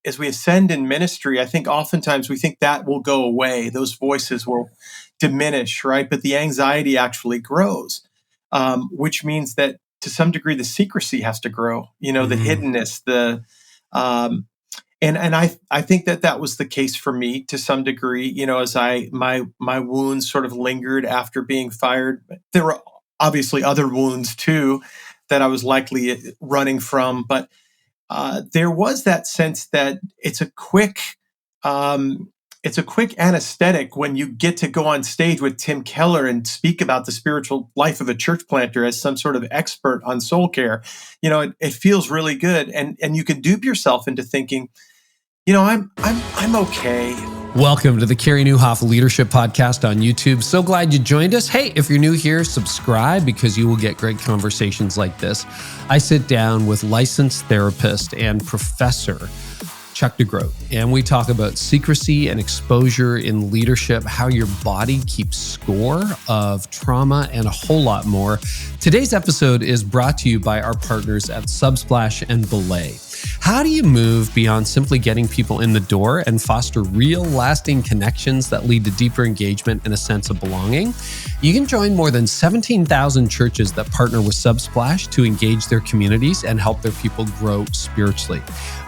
ascend in ministry, I think oftentimes we think that will go away. Those voices will diminish, right? But the anxiety actually grows, which means that to some degree the secrecy has to grow. The hiddenness, and I think that was the case for me to some degree. As my wounds sort of lingered after being fired. There were obviously other wounds too that I was likely running from, but there was that sense that it's a quick anesthetic when you get to go on stage with Tim Keller and speak about the spiritual life of a church planter as some sort of expert on soul care. It feels really good, and you can dupe yourself into thinking, I'm okay. Welcome to the Carey Nieuwhof Leadership Podcast on YouTube. So glad you joined us. Hey, if you're new here, subscribe because you will get great conversations like this. I sit down with licensed therapist and professor Chuck DeGroat, and we talk about secrecy and exposure in leadership, how your body keeps score of trauma, and a whole lot more. Today's episode is brought to you by our partners at SUBSPLASH and BELAY. How do you move beyond simply getting people in the door and foster real, lasting connections that lead to deeper engagement and a sense of belonging? You can join more than 17,000 churches that partner with SUBSPLASH to engage their communities and help their people grow spiritually.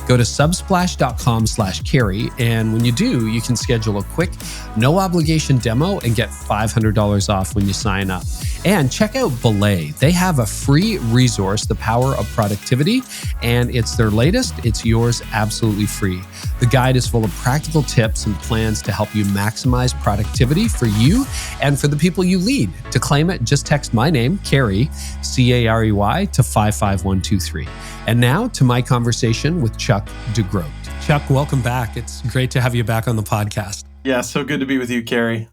Go to subsplash.com/Carey, and when you do, you can schedule a quick, no obligation demo and get $500 off when you sign up. And check out BELAY. They have a free resource, The Power of Productivity, and it's their latest. It's yours absolutely free. The guide is full of practical tips and plans to help you maximize productivity for you and for the people you lead. To claim it, just text my name, Carey, C-A-R-E-Y, to 55123. And now to my conversation with Chuck DeGroat. Chuck, welcome back. It's great to have you back on the podcast. Yeah, so good to be with you, Carey.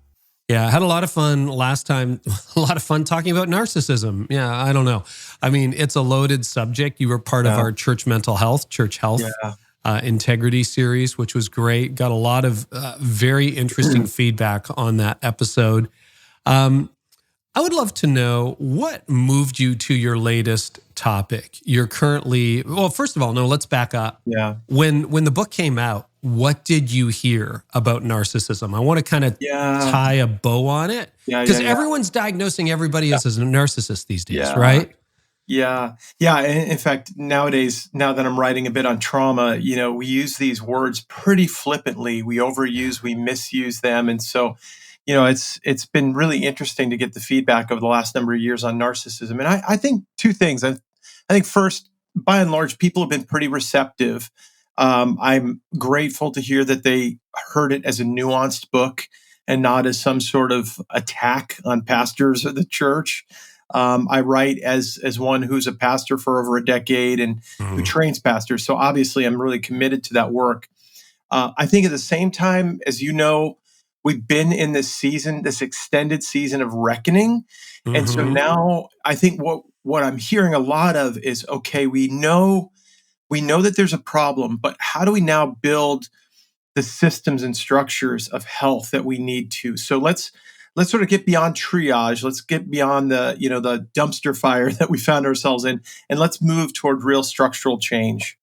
Yeah, I had a lot of fun last time, a lot of fun talking about narcissism. Yeah, I don't know. I mean, it's a loaded subject. You were part of our church health integrity series, which was great. Got a lot of very interesting feedback on that episode. I would love to know what moved you to your latest topic. You're currently, well, first of all, no, let's back up. Yeah. When the book came out, what did you hear about narcissism? I want to kind of tie a bow on it because everyone's diagnosing everybody else as a narcissist these days, right? Yeah. In fact, nowadays, now that I'm writing a bit on trauma, we use these words pretty flippantly. We overuse, we misuse them. And so, it's been really interesting to get the feedback over the last number of years on narcissism. And I think two things. I think first, by and large, people have been pretty receptive. I'm grateful to hear that they heard it as a nuanced book and not as some sort of attack on pastors or the church. I write as one who's a pastor for over a decade and who trains pastors. So obviously, I'm really committed to that work. I think at the same time, as you know, we've been in this season, this extended season of reckoning. And so now I think what I'm hearing a lot of is, okay, we know that there's a problem, but how do we now build the systems and structures of health that we need to? So let's sort of get beyond triage. Let's get beyond the dumpster fire that we found ourselves in, and let's move toward real structural change.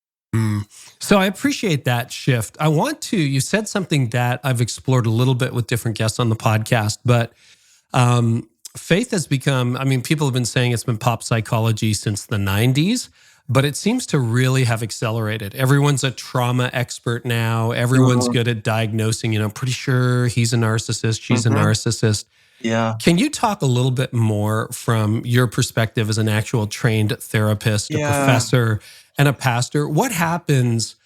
So I appreciate that shift. You said something that I've explored a little bit with different guests on the podcast, but faith has become, people have been saying it's been pop psychology since the 90s, but it seems to really have accelerated. Everyone's a trauma expert now. Everyone's good at diagnosing, pretty sure he's a narcissist, she's a narcissist. Yeah. Can you talk a little bit more from your perspective as an actual trained therapist, a professor, and a pastor? What happens?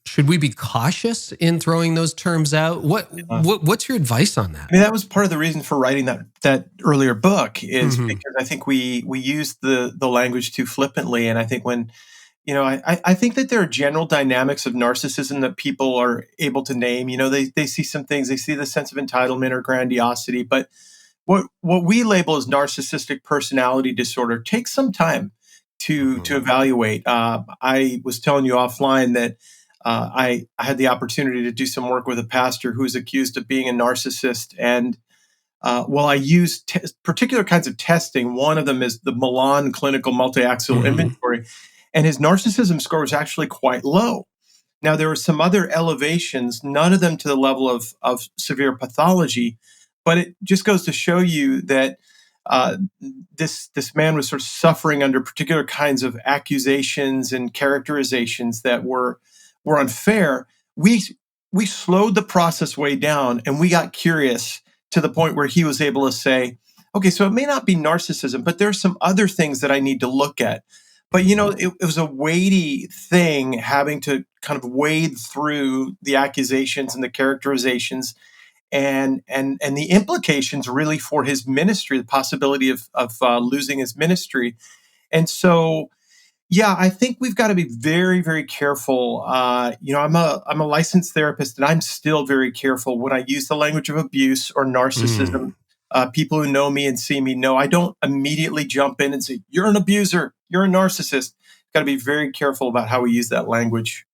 Should we be cautious in throwing those terms out? What's your advice on that? That was part of the reason for writing that earlier book is because I think we use the language too flippantly. And I think when, I think that there are general dynamics of narcissism that people are able to name. They see some things, they see the sense of entitlement or grandiosity, but what we label as narcissistic personality disorder takes some time to evaluate. I was telling you offline that I had the opportunity to do some work with a pastor who was accused of being a narcissist. And I used particular kinds of testing. One of them is the Milan Clinical Multi-Axial Inventory. And his narcissism score was actually quite low. Now, there were some other elevations, none of them to the level of severe pathology, but it just goes to show you that this man was sort of suffering under particular kinds of accusations and characterizations that were unfair. We slowed the process way down, and we got curious to the point where he was able to say, okay, so it may not be narcissism, but there's some other things that I need to look at. But it was a weighty thing, having to kind of wade through the accusations and the characterizations and the implications really for his ministry, the possibility of losing his ministry. And so, yeah, I think we've got to be very, very careful. I'm a licensed therapist, and I'm still very careful when I use the language of abuse or narcissism. People who know me and see me know I don't immediately jump in and say, you're an abuser, you're a narcissist. Got to be very careful about how we use that language.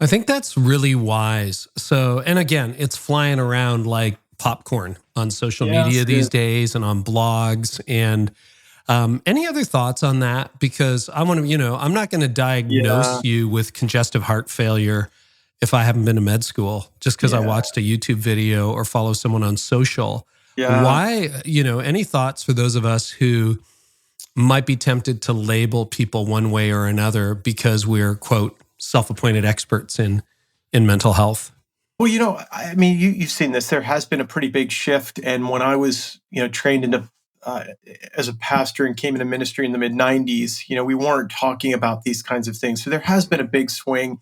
I think that's really wise. So, and again, it's flying around like popcorn on social media these days and on blogs. And any other thoughts on that? Because I want to, I'm not going to diagnose you with congestive heart failure if I haven't been to med school, just because I watched a YouTube video or follow someone on social. Yeah. Why, any thoughts for those of us who might be tempted to label people one way or another because we're, quote, self-appointed experts in mental health? Well, you've seen this. There has been a pretty big shift. And when I was, trained into as a pastor and came into ministry in the mid-90s, we weren't talking about these kinds of things. So there has been a big swing.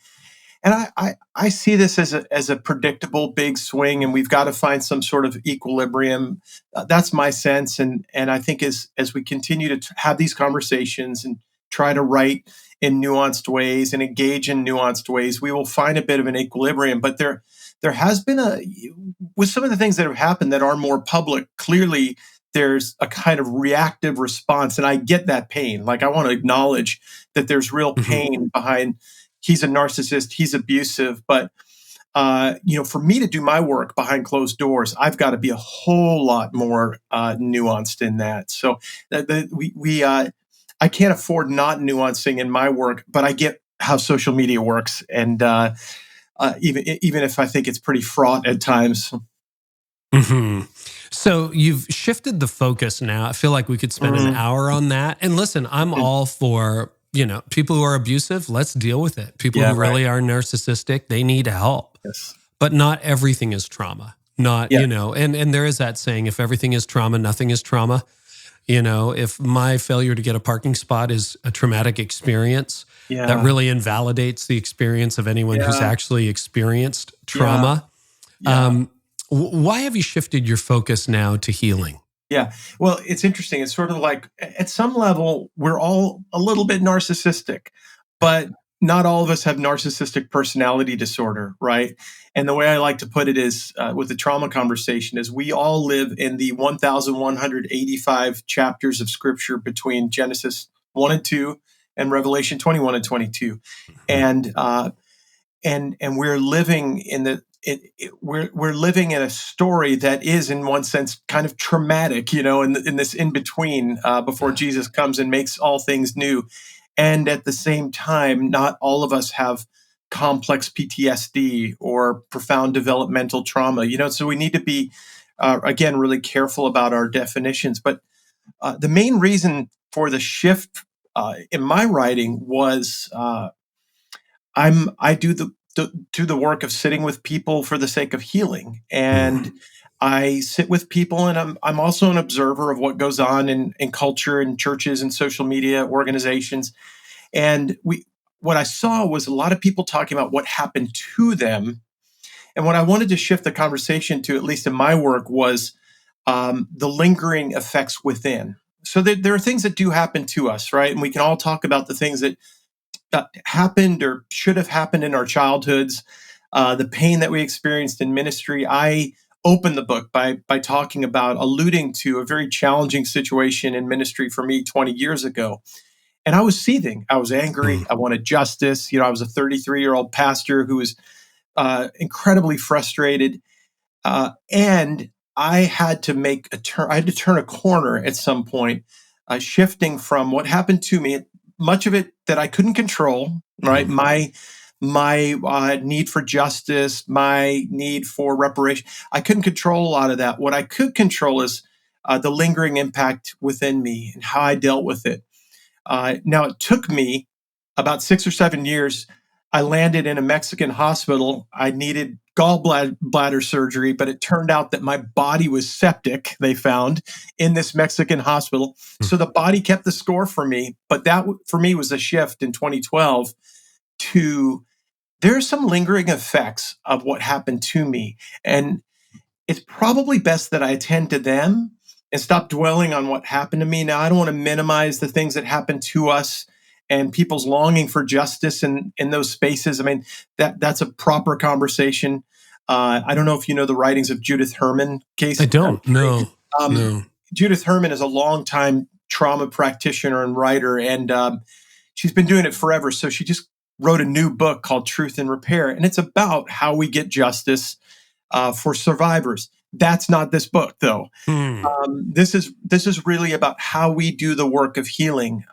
And I see this as a predictable big swing, and we've got to find some sort of equilibrium. That's my sense. And I think as we continue to have these conversations and try to write in nuanced ways and engage in nuanced ways, we will find a bit of an equilibrium. But there has been with some of the things that have happened that are more public, clearly there's a kind of reactive response. And I get that pain. Like, I want to acknowledge that there's real pain behind, he's a narcissist, he's abusive. But, for me to do my work behind closed doors, I've got to be a whole lot more nuanced in that. So I can't afford not nuancing in my work, but I get how social media works. And even if I think it's pretty fraught at times. Mm-hmm. So you've shifted the focus now. I feel like we could spend an hour on that. And listen, I'm all for, people who are abusive, let's deal with it. People who really are narcissistic, they need help. Yes. But not everything is trauma. And there is that saying, if everything is trauma, nothing is trauma. If my failure to get a parking spot is a traumatic experience, that really invalidates the experience of anyone who's actually experienced trauma. Why have you shifted your focus now to healing? Yeah, well, it's interesting. It's sort of like, at some level, we're all a little bit narcissistic, but not all of us have narcissistic personality disorder, right? And the way I like to put it is, with the trauma conversation, is we all live in the 1,185 chapters of Scripture between Genesis 1 and 2 and Revelation 21 and 22, and we're living in we're living in a story that is, in one sense, kind of traumatic, in this in between before Jesus comes and makes all things new. And at the same time, not all of us have complex PTSD or profound developmental trauma, so we need to be, again, really careful about our definitions. But the main reason for the shift in my writing was I do the work of sitting with people for the sake of healing. And I sit with people, and I'm also an observer of what goes on in culture and churches and social media organizations. And what I saw was a lot of people talking about what happened to them. And what I wanted to shift the conversation to, at least in my work, was the lingering effects within. So there are things that do happen to us, right? And we can all talk about the things that happened or should have happened in our childhoods, the pain that we experienced in ministry. I opened the book by talking about, alluding to a very challenging situation in ministry for me 20 years ago. And I was seething. I was angry. I wanted justice. I was a 33-year-old pastor who was incredibly frustrated. And I had to make a turn. I had to turn a corner at some point, shifting from what happened to me, much of it that I couldn't control, right? My my need for justice, my need for reparation. I couldn't control a lot of that. What I could control is the lingering impact within me and how I dealt with it. Now, it took me about 6 or 7 years. I landed in a Mexican hospital. I needed gallbladder surgery, but it turned out that my body was septic, they found, in this Mexican hospital. So the body kept the score for me. But that, for me, was a shift in 2012 to there are some lingering effects of what happened to me. And it's probably best that I attend to them and stop dwelling on what happened to me. Now, I don't want to minimize the things that happened to us and people's longing for justice in those spaces. I mean, that's a proper conversation. I don't know if you know the writings of Judith Herman. Casey. I don't. No. Judith Herman is a longtime trauma practitioner and writer, and she's been doing it forever. So she just wrote a new book called Truth and Repair, and it's about how we get justice for survivors. That's not this book, though. This is really about how we do the work of healing,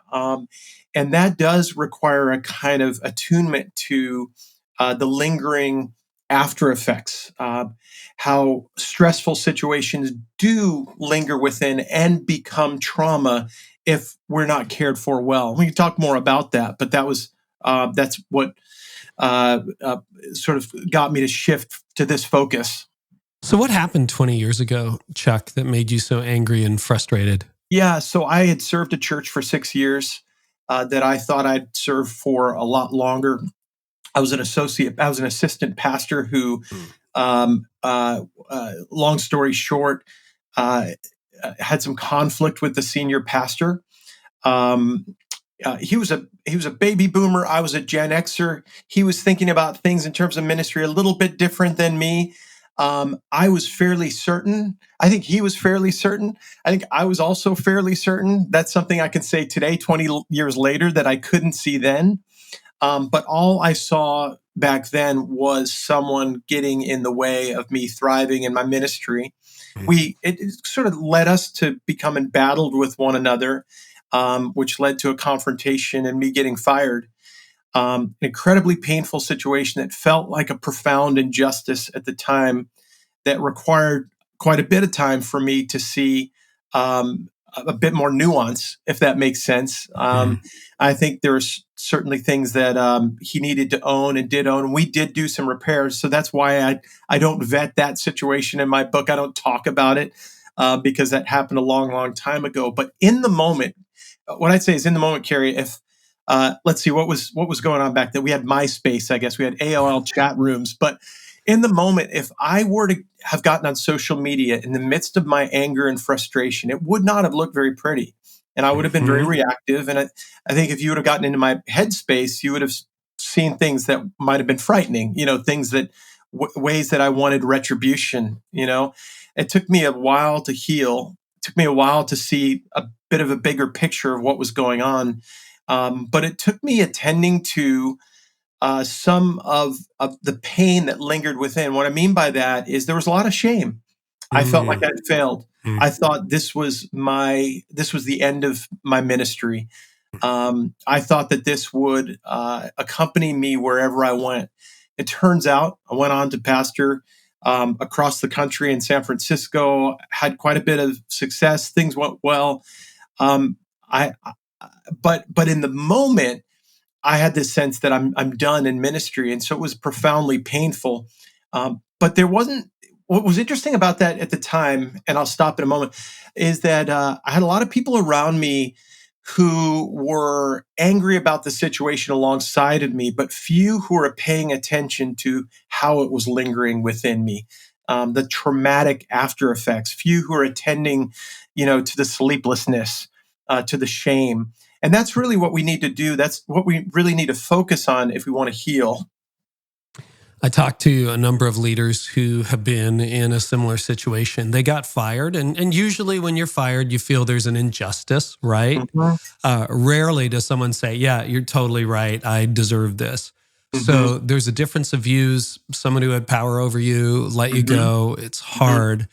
and that does require a kind of attunement to the lingering after effects, how stressful situations do linger within and become trauma if we're not cared for well. We can talk more about that, but that's what sort of got me to shift to this focus. So what happened 20 years ago, Chuck, that made you so angry and frustrated? Yeah, so I had served a church for 6 years that I thought I'd serve for a lot longer. I was an assistant pastor who, long story short, had some conflict with the senior pastor. He was a baby boomer. I was a Gen Xer. He was thinking about things in terms of ministry a little bit different than me. I was fairly certain. I think he was fairly certain. I think I was also fairly certain. That's something I can say today, 20 years later, that I couldn't see then. But all I saw back then was someone getting in the way of me thriving in my ministry. It sort of led us to become embattled with one another, which led to a confrontation and me getting fired. An incredibly painful situation that felt like a profound injustice at the time that required quite a bit of time for me to see a bit more nuance, if that makes sense. I think there's certainly things that he needed to own and did own. And we did do some repairs. So that's why I don't vet that situation in my book. I don't talk about it because that happened a long, long time ago. But in the moment, what I'd say is in the moment, Carey, if let's see, what was going on back then? We had MySpace, I guess. We had AOL chat rooms. But in the moment, if I were to have gotten on social media in the midst of my anger and frustration, it would not have looked very pretty. And I would have been very reactive. And I think if you would have gotten into my headspace, you would have seen things that might have been frightening, things that ways that I wanted retribution. It took me a while to heal. It took me a while to see a bit of a bigger picture of what was going on. But it took me attending to some of the pain that lingered within. What I mean by that is there was a lot of shame. I felt like I'd failed. I thought this was the end of my ministry. I thought that this would accompany me wherever I went. It turns out I went on to pastor across the country in San Francisco, had quite a bit of success. Things went well. But in the moment, I had this sense that I'm done in ministry, and so it was profoundly painful. But there wasn't. What was interesting about that at the time, and I'll stop in a moment, is that I had a lot of people around me who were angry about the situation alongside of me, but few who were paying attention to how it was lingering within me, the traumatic after effects. Few who are attending, to the sleeplessness, to the shame. And that's really what we need to do. That's what we really need to focus on if we want to heal. I talked to a number of leaders who have been in a similar situation. They got fired, and usually when you're fired, you feel there's an injustice, right? Rarely does someone say, yeah, you're totally right, I deserve this. So there's a difference of views. Someone who had power over you let you go. It's hard.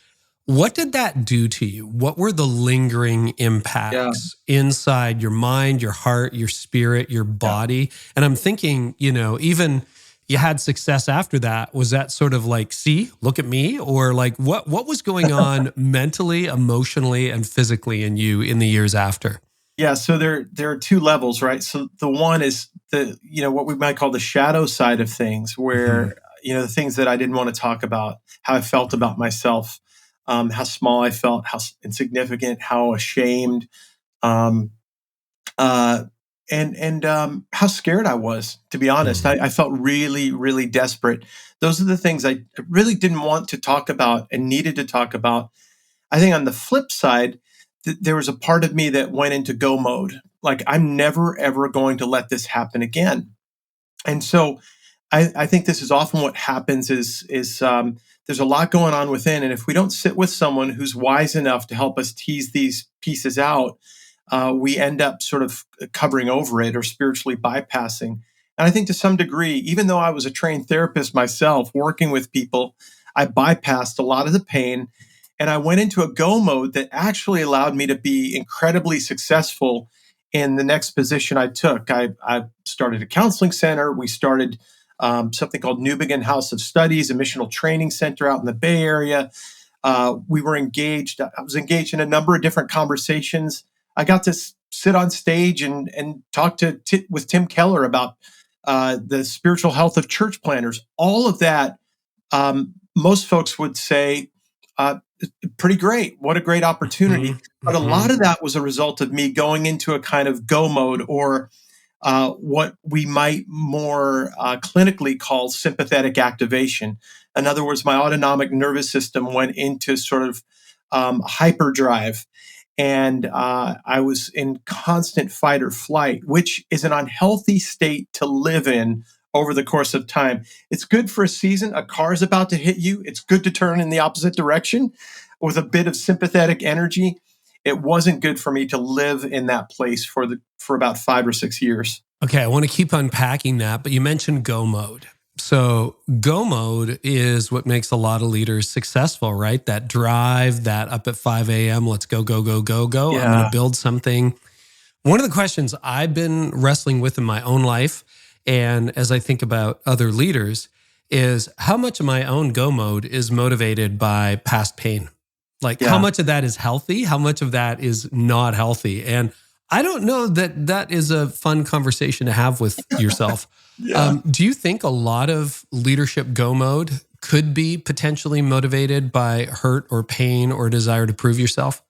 What did that do to you? What were the lingering impacts inside your mind, your heart, your spirit, your body? And I'm thinking, even you had success after that, was that sort of like, see, look at me? Or like what was going on mentally, emotionally, and physically in you in the years after? Yeah, so there are two levels, right? So the one is what we might call the shadow side of things, Mm-hmm. where the things that I didn't want to talk about, how I felt about myself, how small I felt, how insignificant, how ashamed, um, uh, and how scared I was. To be honest, I felt really, really desperate. Those are the things I really didn't want to talk about and needed to talk about. I think on the flip side, there was a part of me that went into go mode. Like, I'm never, ever going to let this happen again. And so I think this is often what happens is there's a lot going on within. And if we don't sit with someone who's wise enough to help us tease these pieces out, we end up sort of covering over it or spiritually bypassing. And I think to some degree, even though I was a trained therapist myself, working with people, I bypassed a lot of the pain and I went into a go mode that actually allowed me to be incredibly successful in the next position I took. I started a counseling center. We started something called Newbegin House of Studies, a missional training center out in the Bay Area. We were engaged. I was engaged in a number of different conversations. I got to sit on stage and talk with Tim Keller about the spiritual health of church planners. All of that, most folks would say, pretty great. What a great opportunity. Mm-hmm. But a Mm-hmm. lot of that was a result of me going into a kind of go mode, or what we might more clinically call sympathetic activation. In other words, my autonomic nervous system went into sort of hyperdrive. And I was in constant fight or flight, which is an unhealthy state to live in over the course of time. It's good for a season. A car is about to hit you. It's good to turn in the opposite direction with a bit of sympathetic energy. It wasn't good for me to live in that place for about 5 or 6 years. Okay, I want to keep unpacking that, but you mentioned go mode. So go mode is what makes a lot of leaders successful, right? That drive, that up at 5 a.m., let's go, go, go, go, go. I'm going to build something. One of the questions I've been wrestling with in my own life, and as I think about other leaders, is how much of my own go mode is motivated by past pain? Like how much of that is healthy? How much of that is not healthy? And I don't know that that is a fun conversation to have with yourself. Do you think a lot of leadership go mode could be potentially motivated by hurt or pain or desire to prove yourself?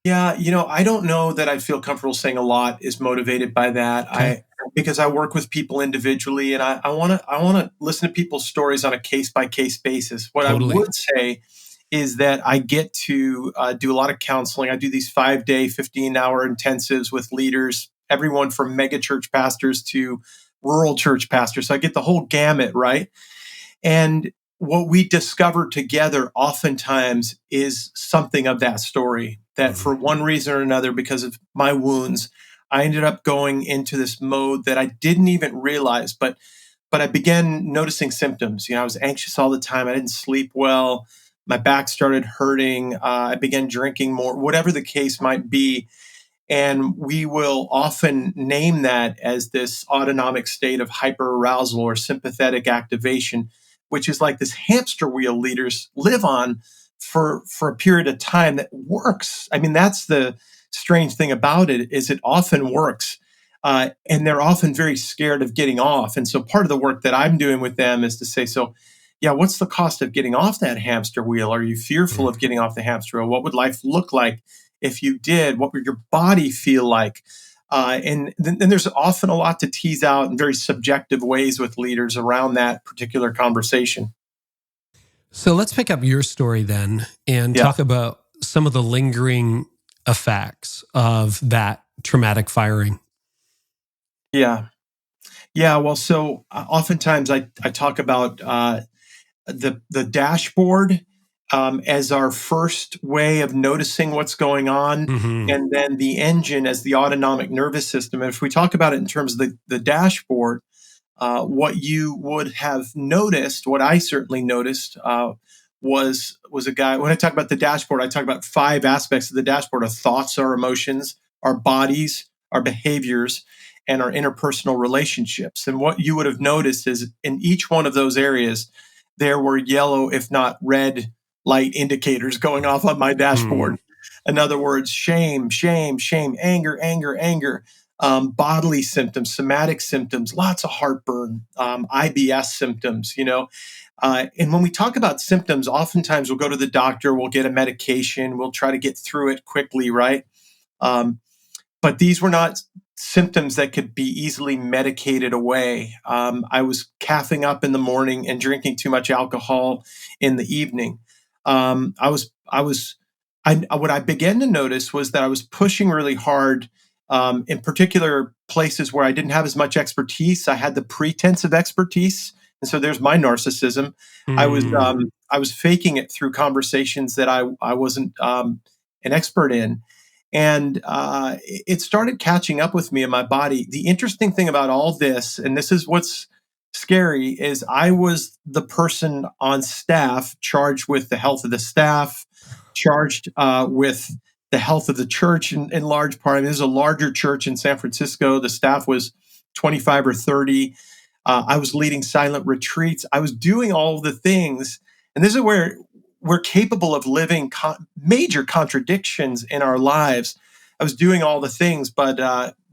Yeah, I don't know that I feel comfortable saying a lot is motivated by that. Okay. Because I work with people individually, and I want to listen to people's stories on a case by case basis. What Totally. I would say is that I get to do a lot of counseling. I do these 5-day, 15-hour intensives with leaders, everyone from mega church pastors to rural church pastors. So I get the whole gamut, right? And what we discover together oftentimes is something of that story, that for one reason or another, because of my wounds, I ended up going into this mode that I didn't even realize, but I began noticing symptoms. I was anxious all the time. I didn't sleep well. My back started hurting. I began drinking more, whatever the case might be. And we will often name that as this autonomic state of hyperarousal or sympathetic activation, which is like this hamster wheel leaders live on for a period of time that works. I mean, that's the strange thing about it, is it often works. And they're often very scared of getting off. And so part of the work that I'm doing with them is to say, so, yeah, what's the cost of getting off that hamster wheel? Are you fearful of getting off the hamster wheel? What would life look like if you did? What would your body feel like? And then there's often a lot to tease out in very subjective ways with leaders around that particular conversation. So let's pick up your story then and Yeah. talk about some of the lingering effects of that traumatic firing. Yeah. Yeah. Well, so oftentimes I talk about the dashboard as our first way of noticing what's going on, and then the engine as the autonomic nervous system. And if we talk about it in terms of the dashboard, what you would have noticed, what I certainly noticed, was a guy. When I talk about the dashboard, I talk about 5 aspects of the dashboard: our thoughts, our emotions, our bodies, our behaviors, and our interpersonal relationships. And what you would have noticed is in each one of those areas, there were yellow, if not red, light indicators going off on my dashboard. In other words, shame, shame, shame, anger, anger, anger, bodily symptoms, somatic symptoms, lots of heartburn, IBS symptoms, and when we talk about symptoms, oftentimes we'll go to the doctor, we'll get a medication, we'll try to get through it quickly, right? But these were not symptoms that could be easily medicated away. I was caffeine up in the morning and drinking too much alcohol in the evening. What I began to notice was that I was pushing really hard in particular places where I didn't have as much expertise. I had the pretense of expertise. And so there's my narcissism. I was faking it through conversations that I wasn't an expert in. And it started catching up with me in my body. The interesting thing about all this, and this is what's scary, is I was the person on staff charged with the health of the staff, charged with the health of the church in large part. I mean, there's a larger church in San Francisco. The staff was 25 or 30. I was leading silent retreats. I was doing all the things. And this is where we're capable of living major contradictions in our lives. I was doing all the things, but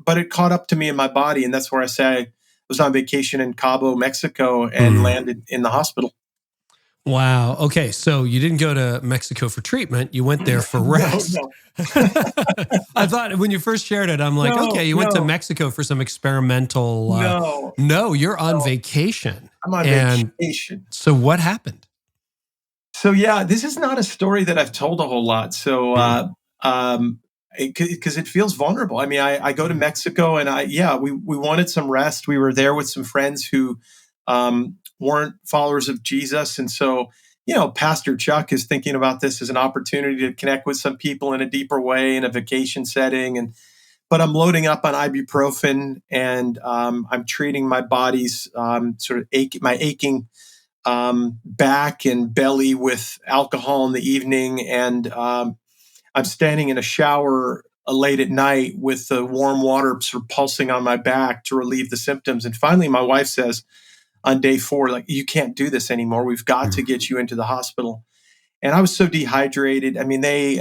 it caught up to me in my body. And that's where I say I was on vacation in Cabo, Mexico, and landed in the hospital. Wow. Okay. So you didn't go to Mexico for treatment. You went there for rest. No. I thought when you first shared it, I'm like, okay, you went to Mexico for some experimental. No, you're on vacation. I'm on vacation. So what happened? So yeah, this is not a story that I've told a whole lot. So because it feels vulnerable. I mean, I go to Mexico and we wanted some rest. We were there with some friends who weren't followers of Jesus. And so, Pastor Chuck is thinking about this as an opportunity to connect with some people in a deeper way in a vacation setting. But I'm loading up on ibuprofen and I'm treating my body's aching back and belly with alcohol in the evening. And I'm standing in a shower late at night with the warm water sort of pulsing on my back to relieve the symptoms. And finally, my wife says on day 4, like, you can't do this anymore. We've got to get you into the hospital. And I was so dehydrated. I mean, they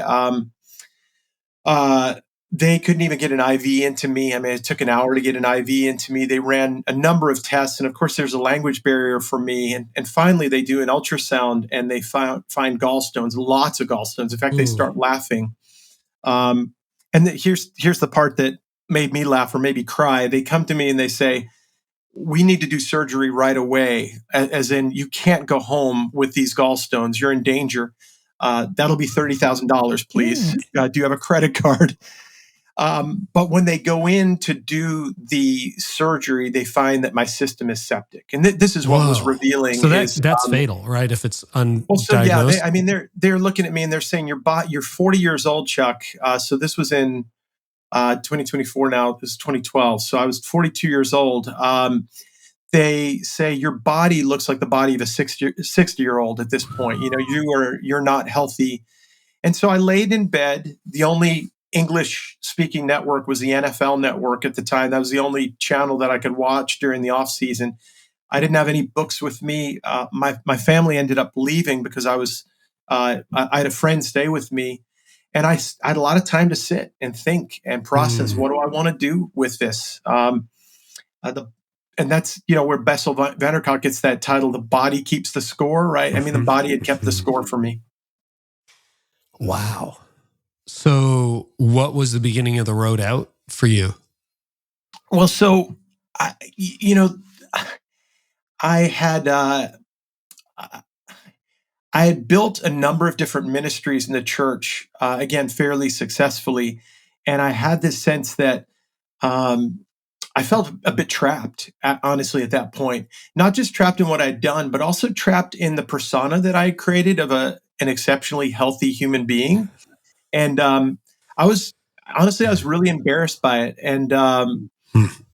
couldn't even get an IV into me. I mean, it took an hour to get an IV into me. They ran a number of tests. And of course, there's a language barrier for me. And finally, they do an ultrasound and they find gallstones, lots of gallstones. In fact, they start laughing. And here's the part that made me laugh or maybe cry. They come to me and they say, we need to do surgery right away, as in you can't go home with these gallstones. You're in danger. That'll be $30,000, please. Do you have a credit card? But when they go in to do the surgery, they find that my system is septic. And this is what was revealing. So that's fatal, right? If it's undiagnosed. They're looking at me and they're saying, you're 40 years old, Chuck. So this was in 2024 now. This is 2012. So I was 42 years old. They say your body looks like the body of a 60-year-old at this point. You're not healthy. And so I laid in bed. The only English-speaking network was the NFL network at the time. That was the only channel that I could watch during the off season. I didn't have any books with me. My family ended up leaving because I had a friend stay with me. And I had a lot of time to sit and think and process. What do I want to do with this? And that's, where Bessel van der Kolk gets that title, The Body Keeps the Score, right? I mean, the body had kept the score for me. Wow. So what was the beginning of the road out for you? Well, so, I had built a number of different ministries in the church, again, fairly successfully. And I had this sense that I felt a bit trapped, honestly, at that point. Not just trapped in what I'd done, but also trapped in the persona that I had created of an exceptionally healthy human being. And I was really embarrassed by it. And I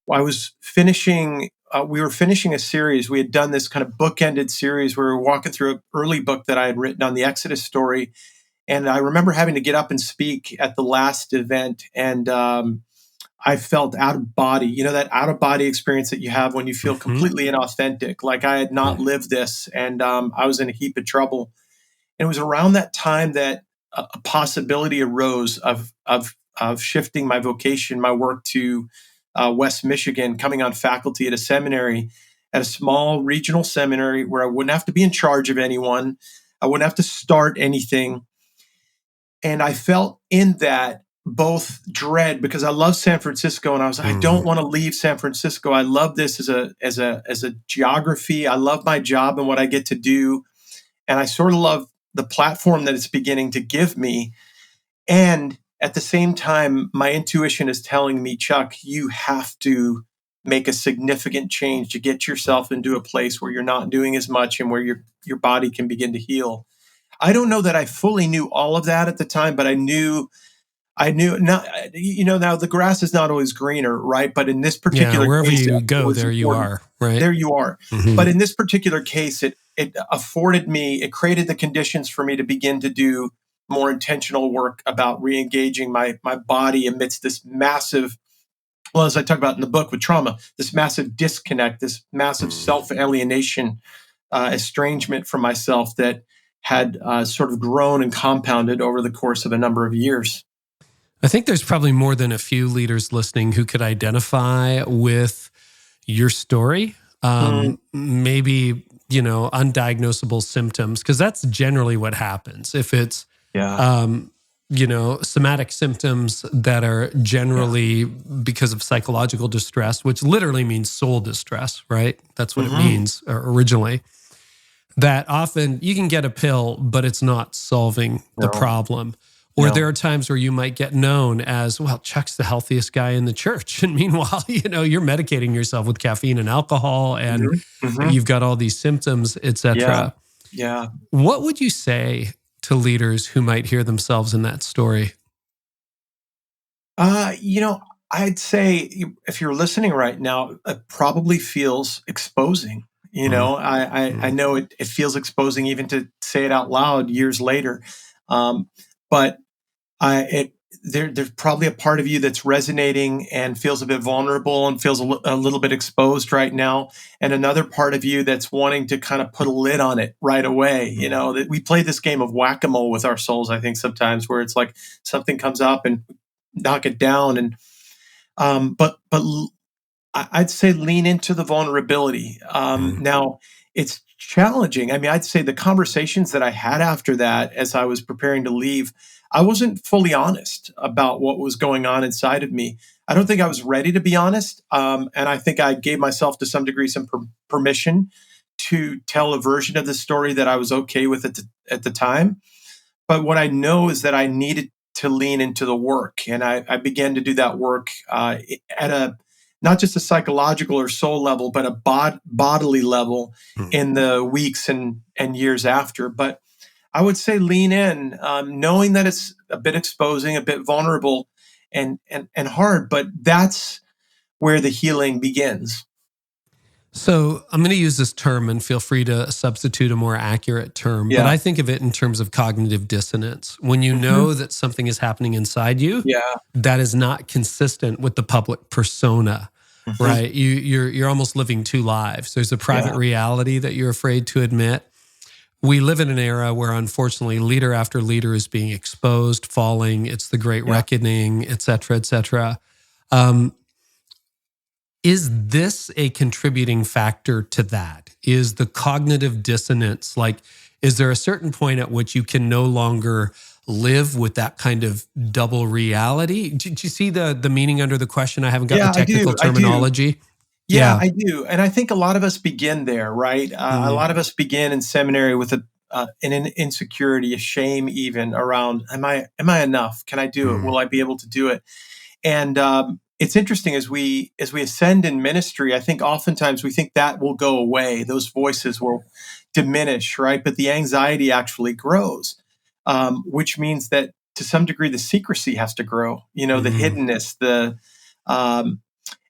was finishing... we were finishing a series. We had done this kind of bookended series where we were walking through an early book that I had written on the Exodus story. And I remember having to get up and speak at the last event. And I felt out of body, that out of body experience that you have when you feel completely inauthentic, like I had not lived this, and I was in a heap of trouble. And it was around that time that a possibility arose of shifting my vocation, my work to West Michigan, coming on faculty at a seminary, at a small regional seminary where I wouldn't have to be in charge of anyone. I wouldn't have to start anything. And I felt in that both dread, because I love San Francisco, and I was like, I don't want to leave San Francisco. I love this as a geography. I love my job and what I get to do. And I sort of love the platform that it's beginning to give me. And at the same time, my intuition is telling me, Chuck, you have to make a significant change to get yourself into a place where you're not doing as much and where your body can begin to heal. I don't know that I fully knew all of that at the time, but I knew now, now the grass is not always greener, right? But in this particular wherever case, you go, there you are, right? There you are. But in this particular case, it it created the conditions for me to begin to do more intentional work about re-engaging my body amidst this massive, well, as I talk about in the book with trauma, this massive disconnect, this massive self-alienation, estrangement from myself that had sort of grown and compounded over the course of a number of years. I think there's probably more than a few leaders listening who could identify with your story. Maybe, undiagnosable symptoms, because that's generally what happens. If it's, somatic symptoms that are generally because of psychological distress, which literally means soul distress, right? That's what it means originally. That often you can get a pill, but it's not solving the problem. Or there are times where you might get known as, well, Chuck's the healthiest guy in the church. And meanwhile, you're medicating yourself with caffeine and alcohol, and you've got all these symptoms, et cetera. Yeah. What would you say to leaders who might hear themselves in that story? I'd say if you're listening right now, it probably feels exposing. I know it feels exposing even to say it out loud years later. But there's probably a part of you that's resonating and feels a bit vulnerable and feels a little bit exposed right now, and another part of you that's wanting to kind of put a lid on it right away. That we play this game of whack-a-mole with our souls, I think, sometimes, where it's like something comes up and knock it down, and but I'd say lean into the vulnerability. Now, it's challenging. I mean, I'd say the conversations that I had after that, as I was preparing to leave, I wasn't fully honest about what was going on inside of me. I don't think I was ready to be honest. And I think I gave myself, to some degree, some permission to tell a version of the story that I was okay with at the time. But what I know is that I needed to lean into the work. And I began to do that work at not just a psychological or soul level, but a bodily level in the weeks and years after. But I would say lean in, knowing that it's a bit exposing, a bit vulnerable, and hard. But that's where the healing begins. So I'm going to use this term, and feel free to substitute a more accurate term. But I think of it in terms of cognitive dissonance. When you know that something is happening inside you that is not consistent with the public persona, right? You're almost living two lives. There's a private reality that you're afraid to admit. We live in an era where, unfortunately, leader after leader is being exposed, falling. It's the Great Reckoning, et cetera, et cetera. Is this a contributing factor to that? Is the cognitive dissonance, is there a certain point at which you can no longer live with that kind of double reality? Did you see the meaning under the question? I haven't got the technical terminology. Yeah, I do. And I think a lot of us begin there, right? A lot of us begin in seminary with an insecurity, a shame even around, am I enough? Can I do it? Will I be able to do it? And it's interesting, as we ascend in ministry, I think oftentimes we think that will go away. Those voices will diminish, right? But the anxiety actually grows, which means that to some degree the secrecy has to grow, the hiddenness,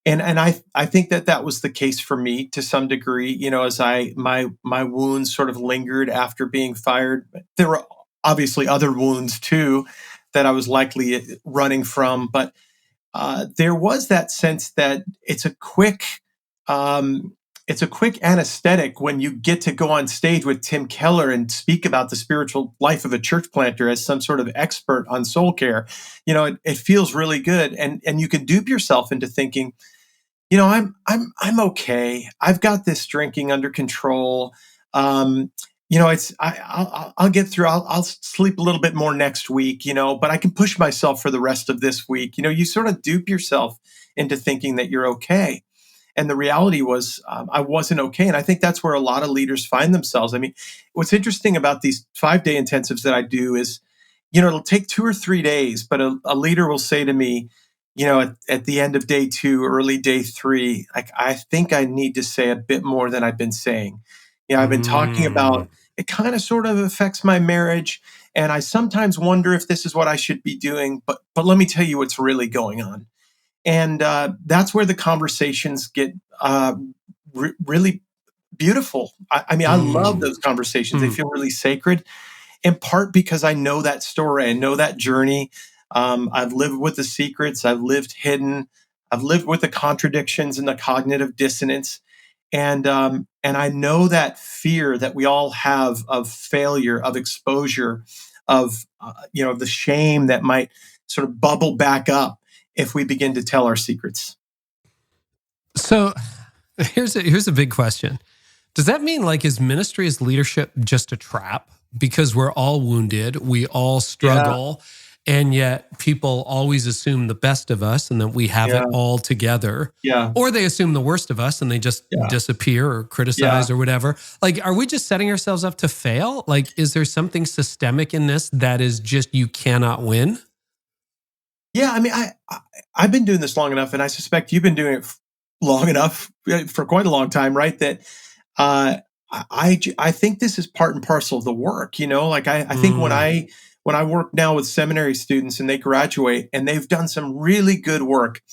and I think that was the case for me to some degree, as my wounds sort of lingered after being fired. There were obviously other wounds too that I was likely running from, but there was that sense that it's a quick anesthetic when you get to go on stage with Tim Keller and speak about the spiritual life of a church planter as some sort of expert on soul care. It feels really good, and you can dupe yourself into thinking, I'm okay. I've got this drinking under control. I'll get through. I'll sleep a little bit more next week, but I can push myself for the rest of this week. You sort of dupe yourself into thinking that you're okay. And the reality was, I wasn't okay. And I think that's where a lot of leaders find themselves. I mean, what's interesting about these 5-day intensives that I do is, it'll take 2 or 3 days, but a leader will say to me, at the end of day 2, early day 3, like, I think I need to say a bit more than I've been saying. I've been talking about, it kind of sort of affects my marriage. And I sometimes wonder if this is what I should be doing, but let me tell you what's really going on. And that's where the conversations get really beautiful. I mean, I love those conversations. They feel really sacred, in part because I know that story. I know that journey. I've lived with the secrets. I've lived hidden. I've lived with the contradictions and the cognitive dissonance. And I know that fear that we all have of failure, of exposure, of the shame that might sort of bubble back up if we begin to tell our secrets. So here's a big question. Does that mean, like, is ministry, is leadership just a trap? Because we're all wounded, we all struggle, and yet people always assume the best of us and that we have it all together. Or they assume the worst of us and they just disappear or criticize or whatever. Like, are we just setting ourselves up to fail? Like, is there something systemic in this that is just, you cannot win? Yeah, I mean, I've been doing this long enough, and I suspect you've been doing it long enough, for quite a long time, right? That I think this is part and parcel of the work. Like, I think when I work now with seminary students and they graduate and they've done some really good work,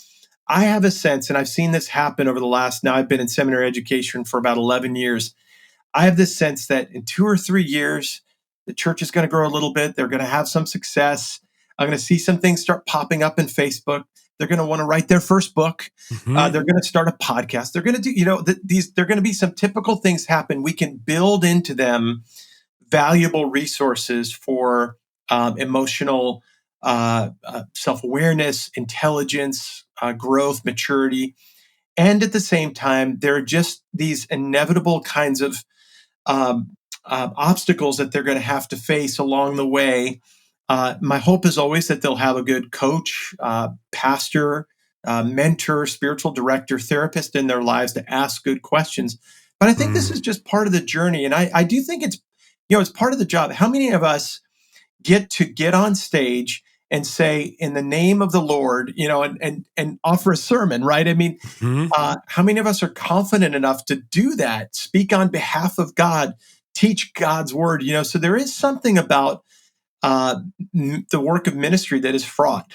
I have a sense, and I've seen this happen over the last, now I've been in seminary education for about 11 years. I have this sense that in 2 or 3 years, the church is going to grow a little bit. They're going to have some success. I'm going to see some things start popping up in Facebook. They're going to want to write their first book. They're going to start a podcast. They're going to do, they're going to be some typical things happen. We can build into them valuable resources for emotional self-awareness, intelligence, growth, maturity. And at the same time, there are just these inevitable kinds of obstacles that they're going to have to face along the way. My hope is always that they'll have a good coach, pastor, mentor, spiritual director, therapist in their lives to ask good questions. But I think this is just part of the journey. And I do think it's part of the job. How many of us get on stage and say, in the name of the Lord, and offer a sermon, right? I mean, how many of us are confident enough to do that, speak on behalf of God, teach God's word? So there is something about the work of ministry that is fraught.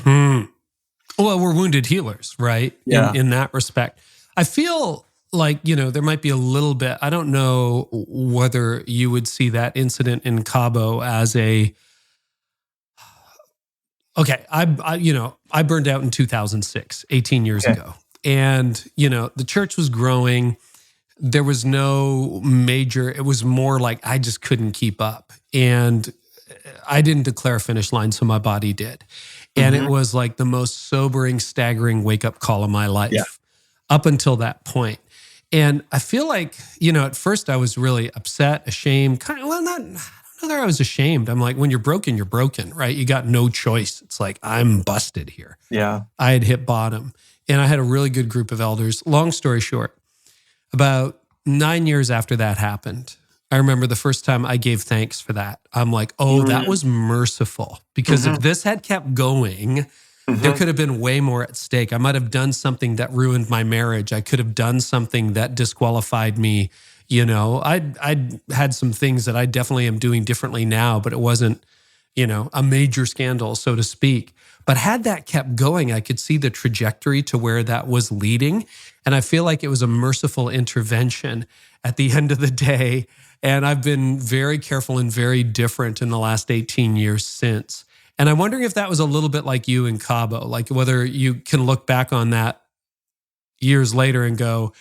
Well, we're wounded healers, right? In that respect. I feel like, there might be a little bit, I don't know whether you would see that incident in Cabo as I burned out in 2006, 18 years ago. And, the church was growing. There was no major, it was more like I just couldn't keep up. And I didn't declare a finish line, so my body did. And it was like the most sobering, staggering wake-up call of my life up until that point. And I feel like, at first I was really upset, ashamed, I don't know that I was ashamed. I'm like, when you're broken, right? You got no choice. It's like, I'm busted here. Yeah. I had hit bottom. And I had a really good group of elders. Long story short, about 9 years after that happened, I remember the first time I gave thanks for that. I'm like, that was merciful. Because if this had kept going, there could have been way more at stake. I might have done something that ruined my marriage. I could have done something that disqualified me. I'd had some things that I definitely am doing differently now, but it wasn't, a major scandal, so to speak. But had that kept going, I could see the trajectory to where that was leading. And I feel like it was a merciful intervention at the end of the day. And I've been very careful and very different in the last 18 years since. And I'm wondering if that was a little bit like you in Cabo, like whether you can look back on that years later and go,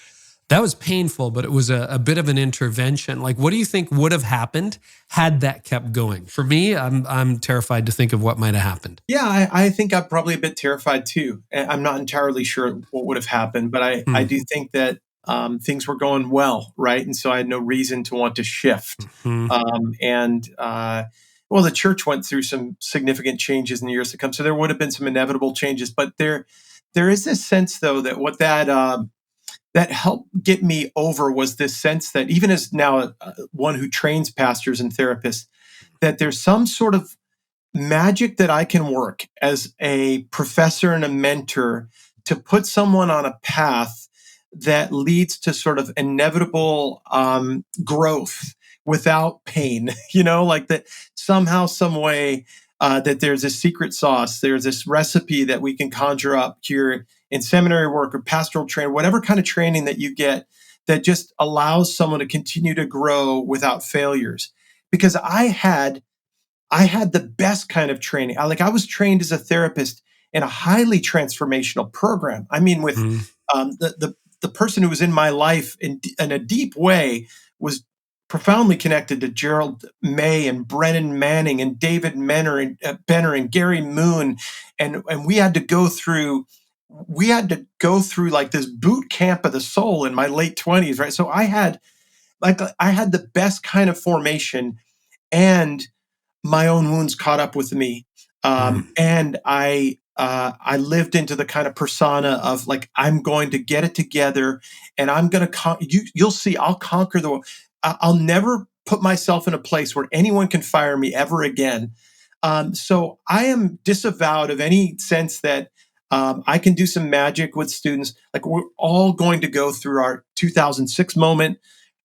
that was painful, but it was a bit of an intervention. Like, what do you think would have happened had that kept going? For me, I'm terrified to think of what might have happened. Yeah, I think I'm probably a bit terrified too. I'm not entirely sure what would have happened, but I do think that things were going well, right? And so I had no reason to want to shift. Well, the church went through some significant changes in the years to come, so there would have been some inevitable changes. But there is this sense, though, that what that helped get me over was this sense that even as now one who trains pastors and therapists, that there's some sort of magic that I can work as a professor and a mentor to put someone on a path that leads to sort of inevitable growth without pain, like that somehow, some way that there's a secret sauce, there's this recipe that we can conjure up here in seminary work or pastoral training, whatever kind of training that you get that just allows someone to continue to grow without failures. Because I had the best kind of training. I was trained as a therapist in a highly transformational program. I mean, with the person who was in my life in a deep way was profoundly connected to Gerald May and Brennan Manning and David Benner and Gary Moon, and we had to go through like this boot camp of the soul in my late 20s, right? So I had the best kind of formation, and my own wounds caught up with me, and I lived into the kind of persona of like, I'm going to get it together, and I'm going to you'll see, I'll conquer the world. I'll never put myself in a place where anyone can fire me ever again. So I am disavowed of any sense that I can do some magic with students. Like, we're all going to go through our 2006 moment,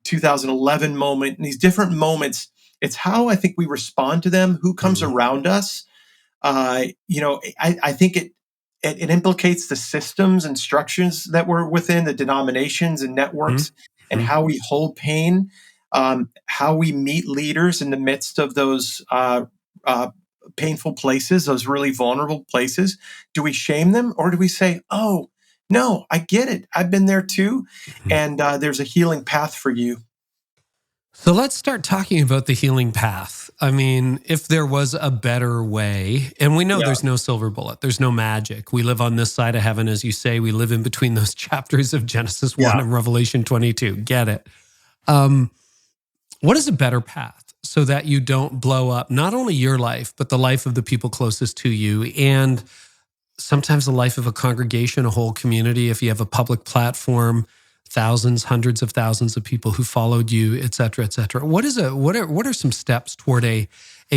2011 moment, and these different moments. It's how I think we respond to them, who comes around us. I think it implicates the systems and structures that we're within, the denominations and networks, and how we hold pain, how we meet leaders in the midst of those painful places, those really vulnerable places. Do we shame them, or do we say, oh, no, I get it. I've been there too. And there's a healing path for you. So let's start talking about the healing path. I mean, if there was a better way, and we know there's no silver bullet, there's no magic. We live on this side of heaven, as you say. We live in between those chapters of Genesis 1 and Revelation 22. Get it. What is a better path so that you don't blow up not only your life, but the life of the people closest to you, and sometimes the life of a congregation, a whole community, if you have a public platform, thousands, hundreds of thousands of people who followed you, et cetera, et cetera. What are some steps toward a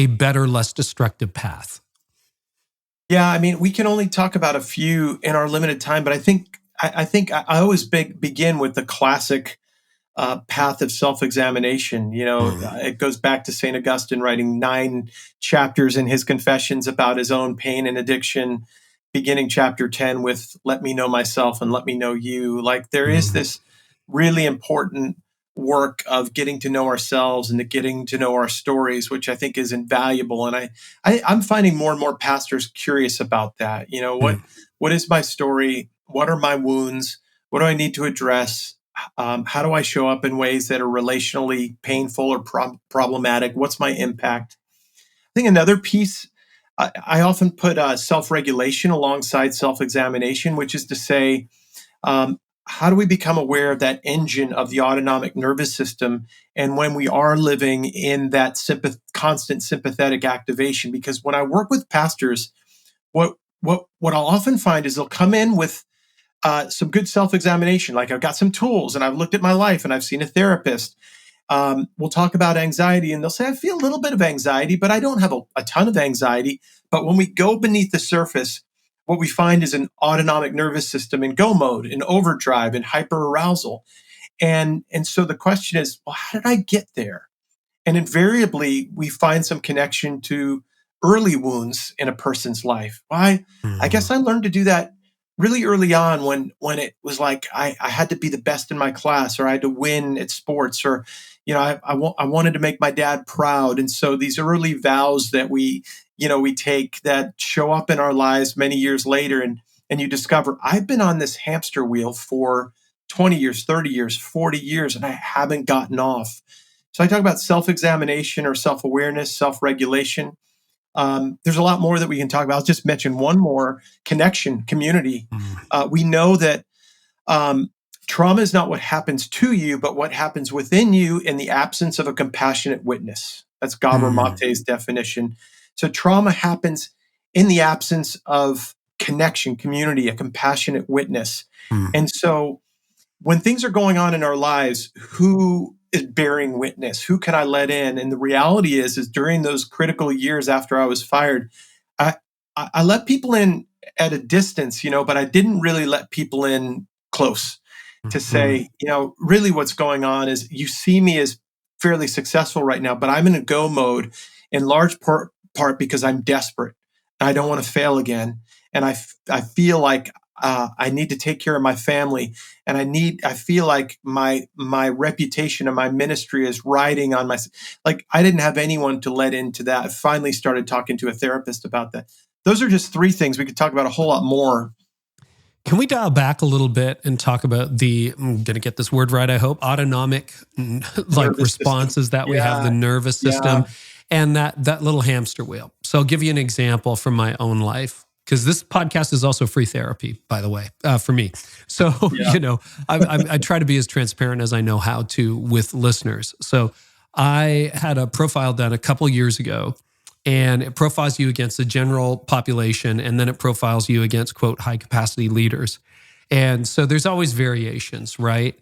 better, less destructive path? Yeah, I mean, we can only talk about a few in our limited time, but I think I always begin with the classic path of self-examination. It goes back to St. Augustine writing 9 chapters in his Confessions about his own pain and addiction, beginning chapter 10 with "Let me know myself and let me know you." Like, there is this really important work of getting to know ourselves and getting to know our stories, which I think is invaluable. And I'm finding more and more pastors curious about that. What is my story? What are my wounds? What do I need to address? How do I show up in ways that are relationally painful or problematic? What's my impact? I think another piece, I often put self-regulation alongside self-examination, which is to say, how do we become aware of that engine of the autonomic nervous system, and when we are living in that constant sympathetic activation? Because when I work with pastors, what I'll often find is they'll come in with some good self-examination, like, I've got some tools and I've looked at my life and I've seen a therapist. We'll talk about anxiety, and they'll say, I feel a little bit of anxiety, but I don't have a ton of anxiety. But when we go beneath the surface, what we find is an autonomic nervous system in go mode, in overdrive, in hyperarousal. And so the question is, well, how did I get there? And invariably, we find some connection to early wounds in a person's life. I guess I learned to do that really early on when it was like I had to be the best in my class, or I had to win at sports, or I wanted to make my dad proud. And so these early vows that we we take that show up in our lives many years later, and you discover, I've been on this hamster wheel for 20 years, 30 years, 40 years, and I haven't gotten off. So I talk about self-examination or self-awareness, self-regulation. There's a lot more that we can talk about. I'll just mention one more: connection, community. We know that trauma is not what happens to you, but what happens within you in the absence of a compassionate witness. That's Gabor Mate's definition. So trauma happens in the absence of connection, community, a compassionate witness. And so when things are going on in our lives, who is bearing witness? Who can I let in? And the reality is during those critical years after I was fired, I let people in at a distance, but I didn't really let people in close to say, really what's going on is you see me as fairly successful right now, but I'm in a go mode in large part because I'm desperate. I don't want to fail again. And I feel like I need to take care of my family, and I feel like my reputation and my ministry is riding on I didn't have anyone to let into that. I finally started talking to a therapist about that. Those are just three things. We could talk about a whole lot more. Can we dial back a little bit and talk about I'm going to get this word right, I hope, autonomic responses system that we have, the nervous system, and that little hamster wheel. So I'll give you an example from my own life, because this podcast is also free therapy, by the way, for me. So, I try to be as transparent as I know how to with listeners. So I had a profile done a couple years ago, and it profiles you against the general population, and then it profiles you against, quote, high capacity leaders. And so there's always variations, right?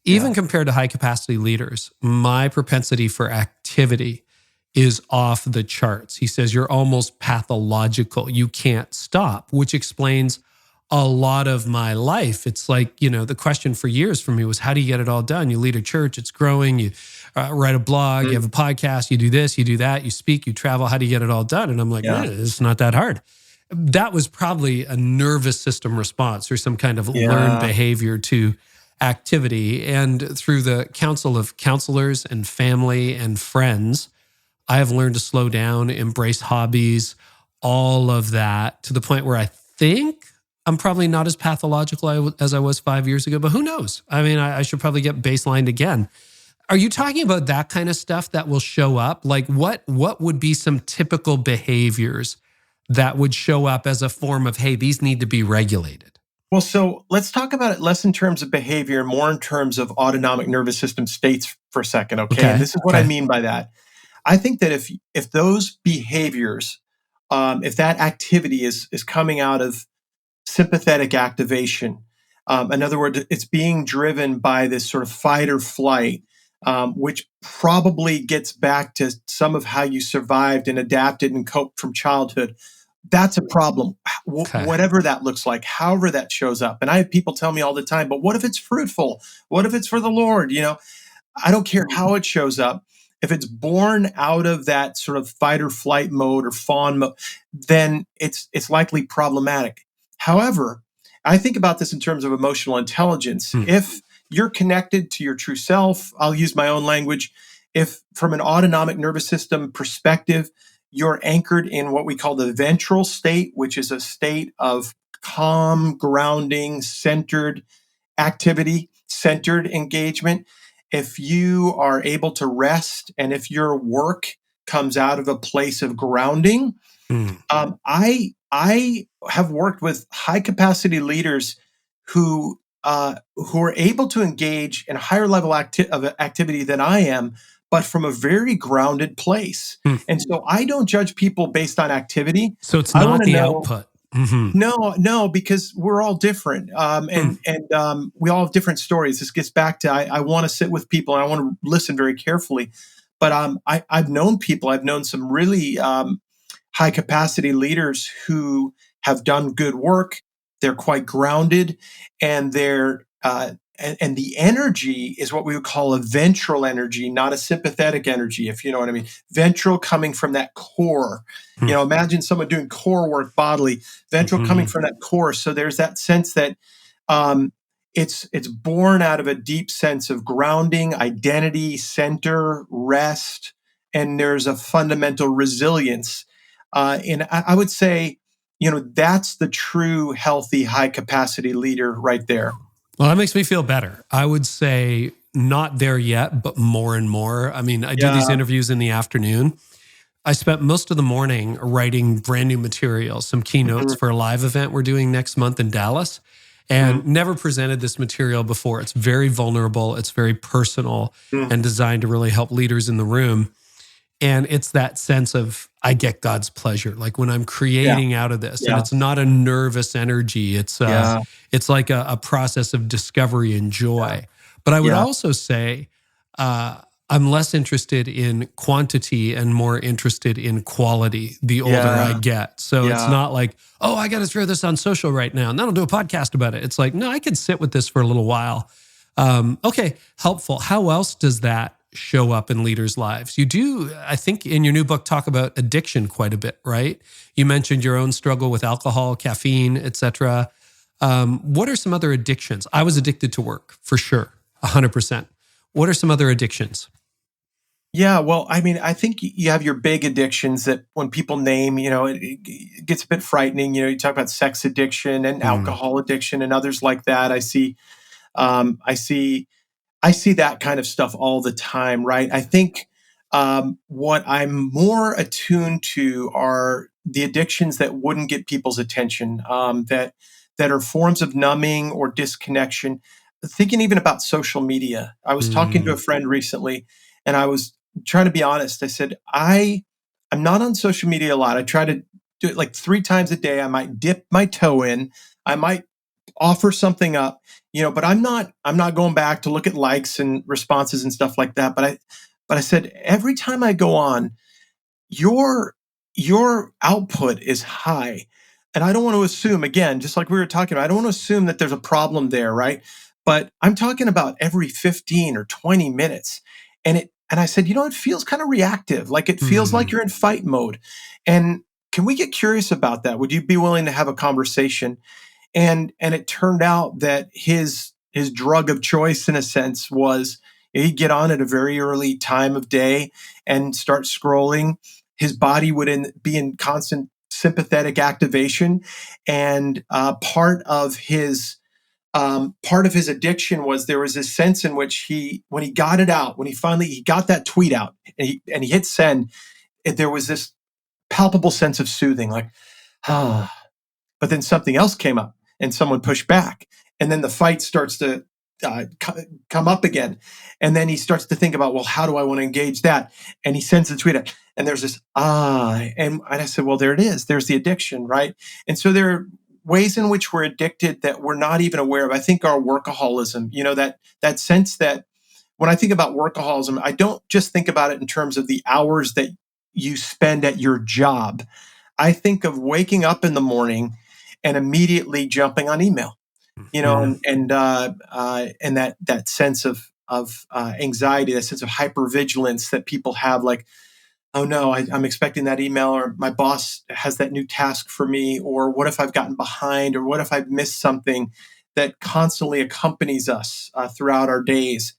Even compared to high capacity leaders, my propensity for activity is off the charts. He says, you're almost pathological. You can't stop, which explains a lot of my life. It's like, the question for years for me was, how do you get it all done? You lead a church, it's growing, you write a blog, you have a podcast, you do this, you do that, you speak, you travel. How do you get it all done? And I'm like, it's not that hard. That was probably a nervous system response or some kind of learned behavior to activity. And through the counsel of counselors and family and friends, I have learned to slow down, embrace hobbies, all of that, to the point where I think I'm probably not as pathological as I was 5 years ago, but who knows? I mean, I should probably get baselined again. Are you talking about that kind of stuff that will show up? Like what would be some typical behaviors that would show up as a form of, hey, these need to be regulated? Well, so let's talk about it less in terms of behavior, more in terms of autonomic nervous system states for a second, okay? And this is what I mean by that. I think that if those behaviors, if that activity is coming out of sympathetic activation, in other words, it's being driven by this sort of fight or flight, which probably gets back to some of how you survived and adapted and coped from childhood. That's a problem, whatever that looks like, however that shows up. And I have people tell me all the time, but what if it's fruitful? What if it's for the Lord? I don't care how it shows up. If it's born out of that sort of fight or flight mode or fawn mode, then it's likely problematic. However, I think about this in terms of emotional intelligence. If you're connected to your true self, I'll use my own language. If from an autonomic nervous system perspective, you're anchored in what we call the ventral state, which is a state of calm, grounding, centered activity, centered engagement. If you are able to rest, and if your work comes out of a place of grounding, I have worked with high capacity leaders who are able to engage in a higher level of activity than I am, but from a very grounded place. And so I don't judge people based on activity. So it's not the output. No, because we're all different, and we all have different stories. This gets back to I want to sit with people and I want to listen very carefully. But I've known people. I've known some really high capacity leaders who have done good work. They're quite grounded, and they're and the energy is what we would call a ventral energy, not a sympathetic energy, if you know what I mean. Ventral coming from that core. Imagine someone doing core work bodily, ventral coming from that core. So there's that sense that it's born out of a deep sense of grounding, identity, center, rest, and there's a fundamental resilience. And I would say, that's the true healthy, high capacity leader right there. Well, that makes me feel better. I would say not there yet, but more and more. I mean, I do these interviews in the afternoon. I spent most of the morning writing brand new material, some keynotes for a live event we're doing next month in Dallas, and never presented this material before. It's very vulnerable. It's very personal and designed to really help leaders in the room. And it's that sense of, I get God's pleasure. Like when I'm creating out of this, and it's not a nervous energy. It's like a process of discovery and joy. But I would also say, I'm less interested in quantity and more interested in quality the older I get. So it's not like, oh, I got to throw this on social right now and then I'll do a podcast about it. It's like, no, I can sit with this for a little while. Okay, helpful. How else does that show up in leaders' lives? You do, I think in your new book, talk about addiction quite a bit, right? You mentioned your own struggle with alcohol, caffeine, etc. What are some other addictions? I was addicted to work, for sure, 100%. What are some other addictions? Yeah, well, I mean, I think you have your big addictions that when people name, it gets a bit frightening. You talk about sex addiction and alcohol addiction and others like that. I see that kind of stuff all the time, right? I think what I'm more attuned to are the addictions that wouldn't get people's attention, that are forms of numbing or disconnection. Thinking even about social media. I was talking to a friend recently, and I was trying to be honest. I said, I'm not on social media a lot. I try to do it like 3 times a day. I might dip my toe in. I might offer something up, but I'm not going back to look at likes and responses and stuff like that. But I said, every time I go on, your output is high. And I don't want to assume, again, just like we were talking about, I don't want to assume that there's a problem there, right? But I'm talking about every 15 or 20 minutes. And I said, it feels kind of reactive. Like it feels like you're in fight mode. And can we get curious about that? Would you be willing to have a conversation? And it turned out that his drug of choice, in a sense, was he'd get on at a very early time of day and start scrolling. His body would be in constant sympathetic activation, and part of his addiction was there was this sense in which when he got it out, when he got that tweet out, and he hit send, there was this palpable sense of soothing, like ah. But then something else came up, and someone pushed back, and then the fight starts to come up again, and then he starts to think about, well, how do I want to engage that? And he sends the tweet out, and there's this and I said, well, there it is. There's the addiction, right? And so there are ways in which we're addicted that we're not even aware of. I think our workaholism, that sense that when I think about workaholism, I don't just think about it in terms of the hours that you spend at your job. I think of waking up in the morning and immediately jumping on email, and that sense of anxiety, that sense of hypervigilance that people have, like, oh no, I'm expecting that email, or my boss has that new task for me, or what if I've gotten behind, or what if I've missed something, that constantly accompanies us throughout our days.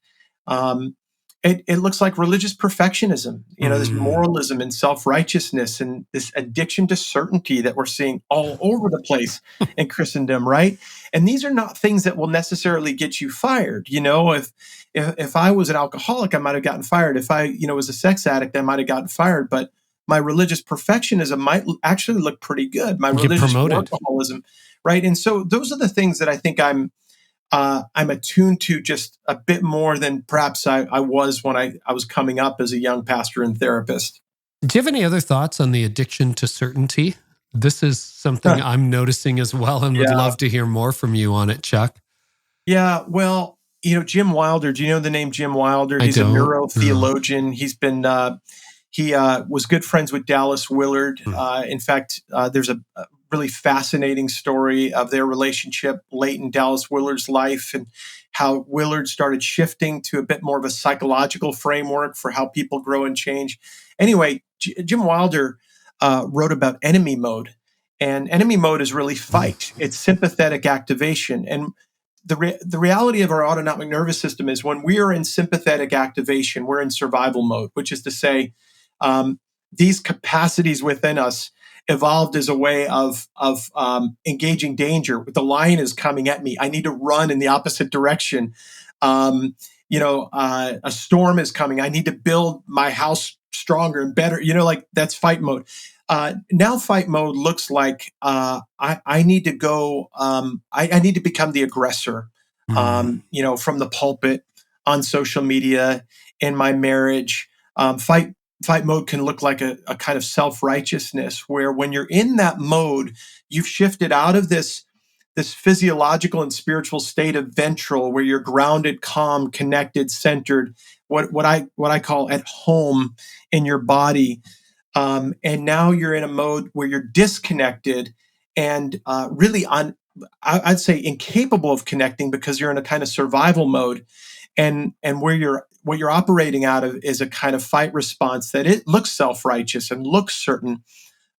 It looks like religious perfectionism, this moralism and self-righteousness and this addiction to certainty that we're seeing all over the place in Christendom, right? And these are not things that will necessarily get you fired. If I was an alcoholic, I might have gotten fired. If I, was a sex addict, I might have gotten fired. But my religious perfectionism might actually look pretty good. My religious workaholism, right? And so those are the things that I think I'm attuned to just a bit more than perhaps I was when I was coming up as a young pastor and therapist. Do you have any other thoughts on the addiction to certainty? This is something I'm noticing as well, and would love to hear more from you on it, Chuck. Yeah, well, Jim Wilder. Do you know the name Jim Wilder? He's a neurotheologian. He's been he was good friends with Dallas Willard. In fact, there's a really fascinating story of their relationship late in Dallas Willard's life, and how Willard started shifting to a bit more of a psychological framework for how people grow and change. Anyway, Jim Wilder wrote about enemy mode, and enemy mode is really fight. It's sympathetic activation. And the reality of our autonomic nervous system is when we are in sympathetic activation, we're in survival mode, which is to say, these capacities within us evolved as a way of engaging danger. The lion is coming at me. I need to run in the opposite direction. A storm is coming. I need to build my house stronger and better. Like that's fight mode. Now fight mode looks like I need to go. I need to become the aggressor. From the pulpit, on social media, in my marriage. Fight mode can look like a kind of self-righteousness, where when you're in that mode, you've shifted out of this physiological and spiritual state of ventral, where you're grounded, calm, connected, centered, what I call at home in your body. And now you're in a mode where you're disconnected and really I'd say incapable of connecting, because you're in a kind of survival mode, and what you're operating out of is a kind of fight response that it looks self-righteous and looks certain,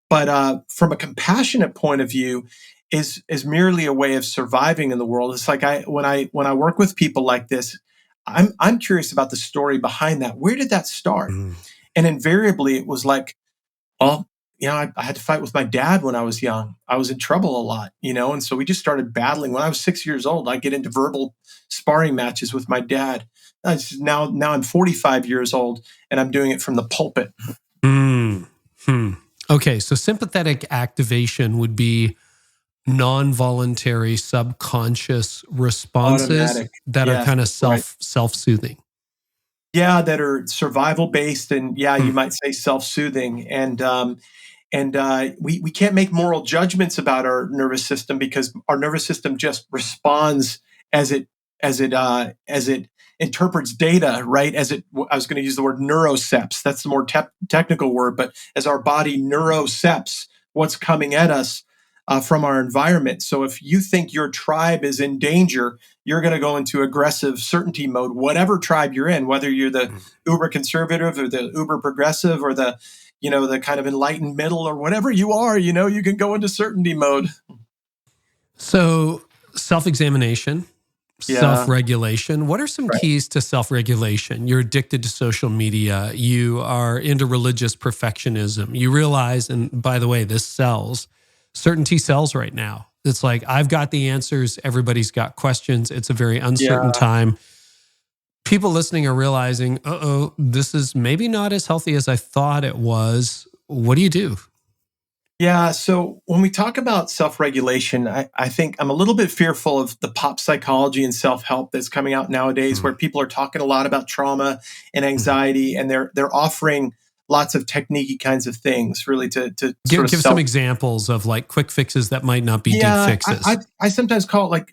but from a compassionate point of view, is merely a way of surviving in the world. It's like when I work with people like this, I'm curious about the story behind that. Where did that start? And invariably, it was like, well, I had to fight with my dad when I was young. I was in trouble a lot, and so we just started battling. When I was 6 years old, I get into verbal sparring matches with my dad. Now I'm 45 years old, and I'm doing it from the pulpit. Okay, so sympathetic activation would be non-voluntary, subconscious responses Automatic. that are kind of self-soothing. Yeah, that are survival based, and you might say self-soothing, and we can't make moral judgments about our nervous system, because our nervous system just responds as it interprets data, right? I was going to use the word neurocepts. That's the more technical word, but as our body neurocepts what's coming at us from our environment. So if you think your tribe is in danger, you're going to go into aggressive certainty mode, whatever tribe you're in, whether you're the uber conservative or the uber progressive or the kind of enlightened middle, or whatever you are, you can go into certainty mode. So self-examination, self-regulation. What are some keys to self-regulation? You're addicted to social media. You are into religious perfectionism. You realize, and by the way, this sells. Certainty sells right now. It's like, I've got the answers. Everybody's got questions. It's a very uncertain time. People listening are realizing, this is maybe not as healthy as I thought it was. What do you do? Yeah, so when we talk about self-regulation, I think I'm a little bit fearful of the pop psychology and self-help that's coming out nowadays, where people are talking a lot about trauma and anxiety, and they're offering lots of technique-y kinds of things, really to give some examples of like quick fixes that might not be deep fixes. I sometimes call it like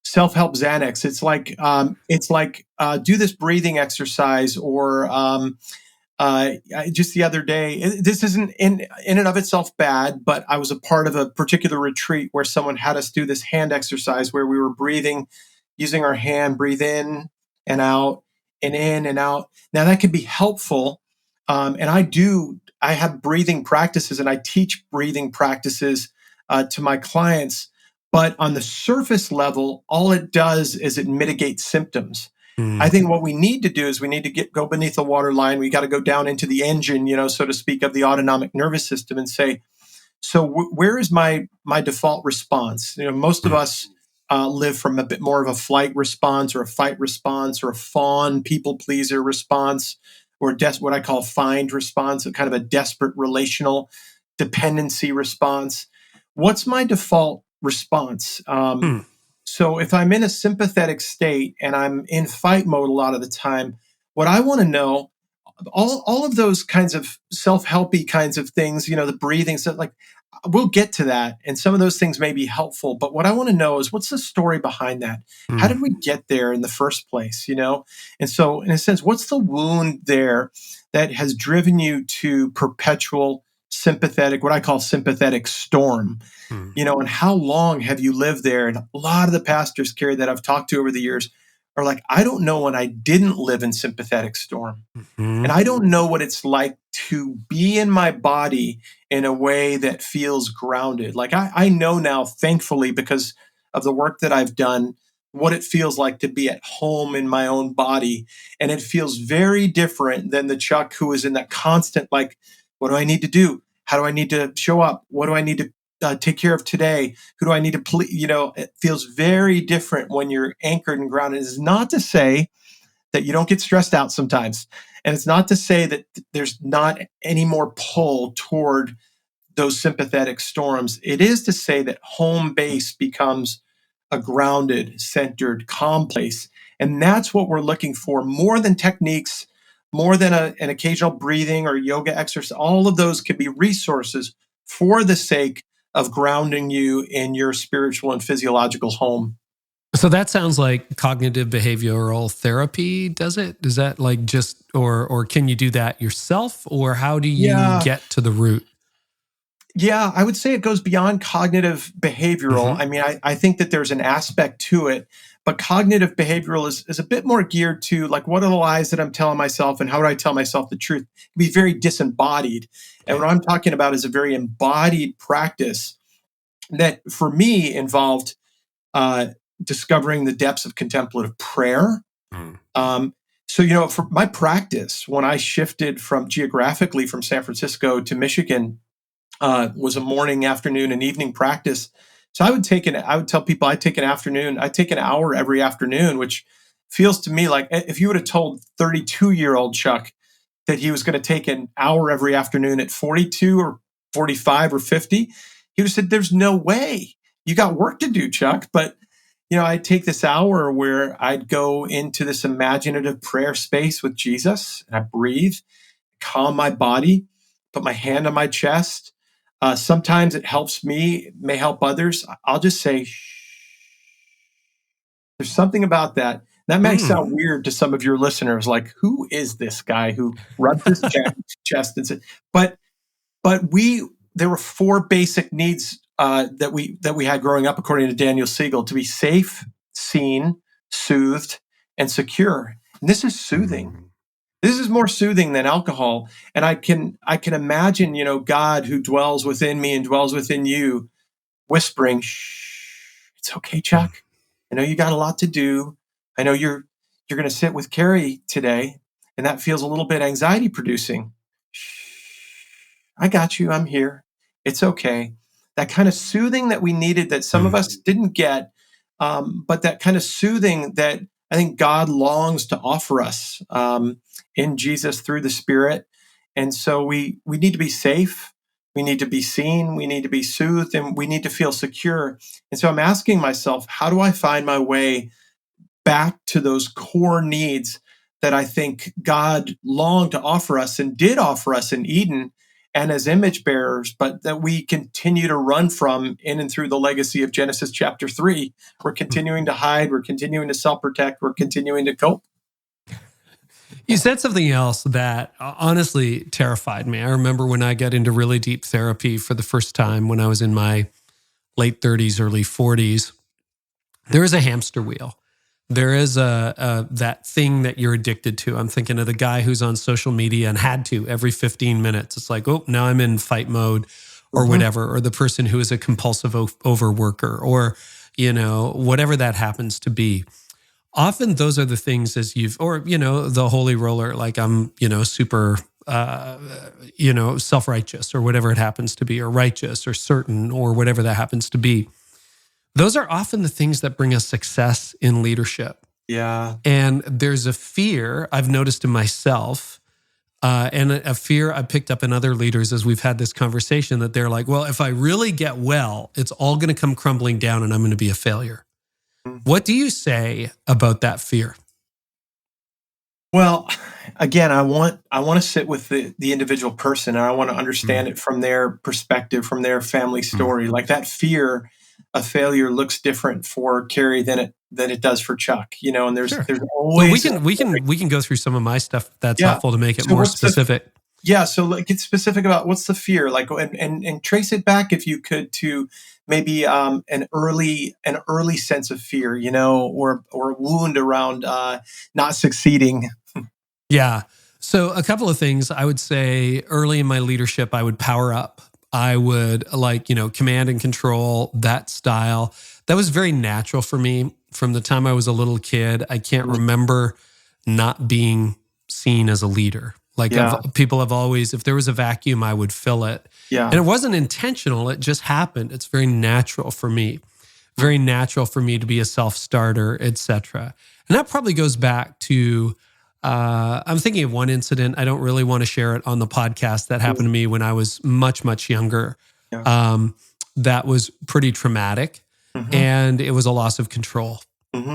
self-help Xanax. It's like do this breathing exercise, or just the other day, this isn't in and of itself bad, but I was a part of a particular retreat where someone had us do this hand exercise where we were breathing, using our hand, breathe in and out and in and out. Now that can be helpful. And I have breathing practices, and I teach breathing practices to my clients. But on the surface level, all it does is it mitigates symptoms. I think what we need to do is we need to go beneath the waterline. We got to go down into the engine, so to speak, of the autonomic nervous system, and say, so where is my default response? Most of us live from a bit more of a flight response, or a fight response, or a fawn people pleaser response, or what I call find response, a kind of a desperate relational dependency response. What's my default response? So if I'm in a sympathetic state and I'm in fight mode a lot of the time, what I want to know, all of those kinds of self-helpy kinds of things, the breathing stuff, like we'll get to that. And some of those things may be helpful, but what I want to know is, what's the story behind that? How did we get there in the first place? And so in a sense, what's the wound there that has driven you to perpetual sympathetic, what I call sympathetic storm, and how long have you lived there? And a lot of the pastors, Carey, that I've talked to over the years are like, I don't know when I didn't live in sympathetic storm. And I don't know what it's like to be in my body in a way that feels grounded. Like I know now, thankfully, because of the work that I've done, what it feels like to be at home in my own body. And it feels very different than the Chuck who is in that constant, like, what do I need to do? How do I need to show up? What do I need to take care of today? Who do I need to please? It feels very different when you're anchored and grounded. It's not to say that you don't get stressed out sometimes. And it's not to say that there's not any more pull toward those sympathetic storms. It is to say that home base becomes a grounded, centered, calm place. And that's what we're looking for, more than techniques, more than an occasional breathing or yoga exercise. All of those can be resources for the sake of grounding you in your spiritual and physiological home. So that sounds like cognitive behavioral therapy, does it? Is that like just, or can you do that yourself? Or how do you get to the root? Yeah, I would say it goes beyond cognitive behavioral. Mm-hmm. I mean, I think that there's an aspect to it, but cognitive behavioral is a bit more geared to like, what are the lies that I'm telling myself and how do I tell myself the truth? Be very disembodied. And what I'm talking about is a very embodied practice that for me involved discovering the depths of contemplative prayer. So, for my practice, when I shifted geographically from San Francisco to Michigan, was a morning, afternoon, and evening practice. So I would tell people I take an hour every afternoon, which feels to me like if you would have told 32-year-old Chuck that he was going to take an hour every afternoon at 42 or 45 or 50, he would have said, there's no way. You got work to do, Chuck. But I'd take this hour where I'd go into this imaginative prayer space with Jesus, and I breathe, calm my body, put my hand on my chest. Sometimes it helps me, it may help others. I'll just say, shh. There's something about that. That might sound weird to some of your listeners, like, who is this guy who rubs his chest and said, but there were 4 basic needs that we had growing up, according to Daniel Siegel, to be safe, seen, soothed, and secure. And this is soothing. This is more soothing than alcohol. And I can imagine, God who dwells within me and dwells within you, whispering, shh, it's okay, Chuck. I know you got a lot to do. I know you're going to sit with Carey today, and that feels a little bit anxiety producing. Shh, I got you. I'm here. It's okay. That kind of soothing that we needed that some of us didn't get, but that kind of soothing that I think God longs to offer us in Jesus through the Spirit. And so we need to be safe. We need to be seen. We need to be soothed, and we need to feel secure. And so I'm asking myself, how do I find my way back to those core needs that I think God longed to offer us and did offer us in Eden and as image bearers, but that we continue to run from in and through the legacy of Genesis chapter 3. We're continuing to hide. We're continuing to self-protect. We're continuing to cope. You said something else that honestly terrified me. I remember when I got into really deep therapy for the first time when I was in my late 30s, early 40s. There is a hamster wheel. There is that thing that you're addicted to. I'm thinking of the guy who's on social media and had to every 15 minutes. It's like, oh, now I'm in fight mode or whatever. Or the person who is a compulsive overworker or, whatever that happens to be. Often those are the things the holy roller, like I'm, super, self-righteous or whatever it happens to be, or righteous or certain or whatever that happens to be. Those are often the things that bring us success in leadership. Yeah. And there's a fear I've noticed in myself, and a fear I picked up in other leaders as we've had this conversation, that they're like, well, if I really get well, it's all going to come crumbling down and I'm going to be a failure. What do you say about that fear? Well, again, I want to sit with the individual person, and I want to understand it from their perspective, from their family story. Like that fear of failure looks different for Carey than it does for Chuck. And there's always we can go through some of my stuff that's helpful to make it more specific. So get specific about what's the fear, like, and trace it back if you could to maybe an early sense of fear, or a wound around not succeeding. Yeah. So a couple of things I would say early in my leadership, I would power up. I would command and control, that style. That was very natural for me from the time I was a little kid. I can't remember not being seen as a leader. Like people have always, if there was a vacuum, I would fill it. Yeah. And it wasn't intentional. It just happened. It's very natural for me. Very natural for me to be a self-starter, etc. And that probably goes back to, I'm thinking of one incident. I don't really want to share it on the podcast that happened to me when I was much, much younger. Yeah. That was pretty traumatic. And it was a loss of control.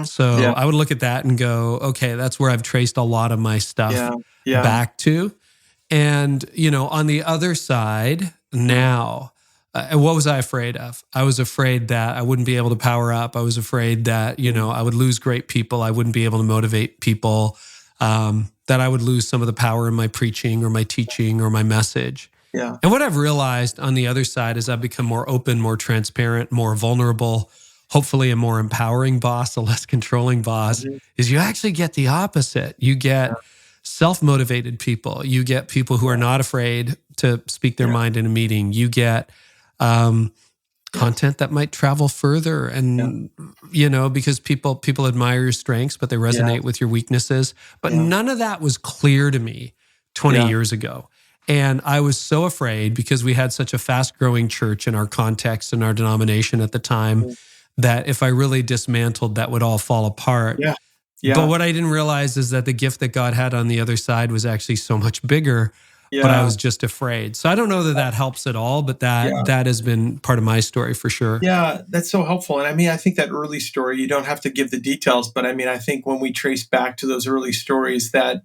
So I would look at that and go, okay, that's where I've traced a lot of my stuff back to. And, on the other side now, what was I afraid of? I was afraid that I wouldn't be able to power up. I was afraid that, I would lose great people. I wouldn't be able to motivate people, that I would lose some of the power in my preaching or my teaching or my message. Yeah. And what I've realized on the other side as I've become more open, more transparent, more vulnerable, hopefully a more empowering boss, a less controlling boss, is you actually get the opposite. You get self-motivated people. You get people who are not afraid to speak their mind in a meeting. You get content that might travel further and, because people admire your strengths, but they resonate with your weaknesses. But none of that was clear to me 20 years ago. And I was so afraid because we had such a fast-growing church in our context and our denomination at the time that if I really dismantled, that would all fall apart. Yeah. But what I didn't realize is that the gift that God had on the other side was actually so much bigger, but I was just afraid. So I don't know that that helps at all, but that has been part of my story for sure. Yeah, that's so helpful. And I think that early story, you don't have to give the details, but I think when we trace back to those early stories, that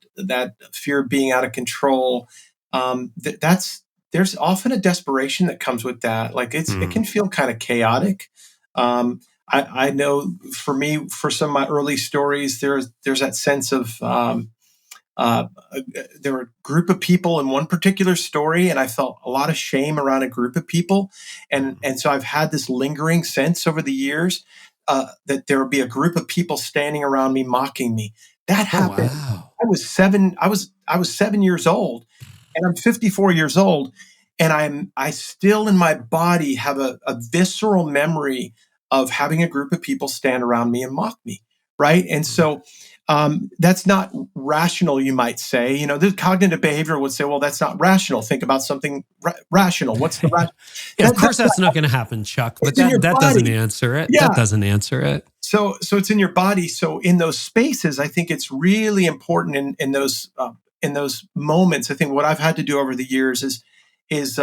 fear of being out of control, there's often a desperation that comes with that. Like it can feel kind of chaotic. I know for me, for some of my early stories, there's that sense of there were a group of people in one particular story, and I felt a lot of shame around a group of people, and so I've had this lingering sense over the years that there would be a group of people standing around me mocking me. That happened. Oh, wow. I was 7 years old, and I'm 54 years old, and I still in my body have a visceral memory of having a group of people stand around me and mock me, right? And so that's not rational, you might say. The cognitive behavior would say, well, that's not rational. Think about something rational. What's the rational? Of course, that's not going to happen, Chuck, but that doesn't answer it. Yeah. That doesn't answer it. So it's in your body. So in those spaces, I think it's really important in those moments. I think what I've had to do over the years is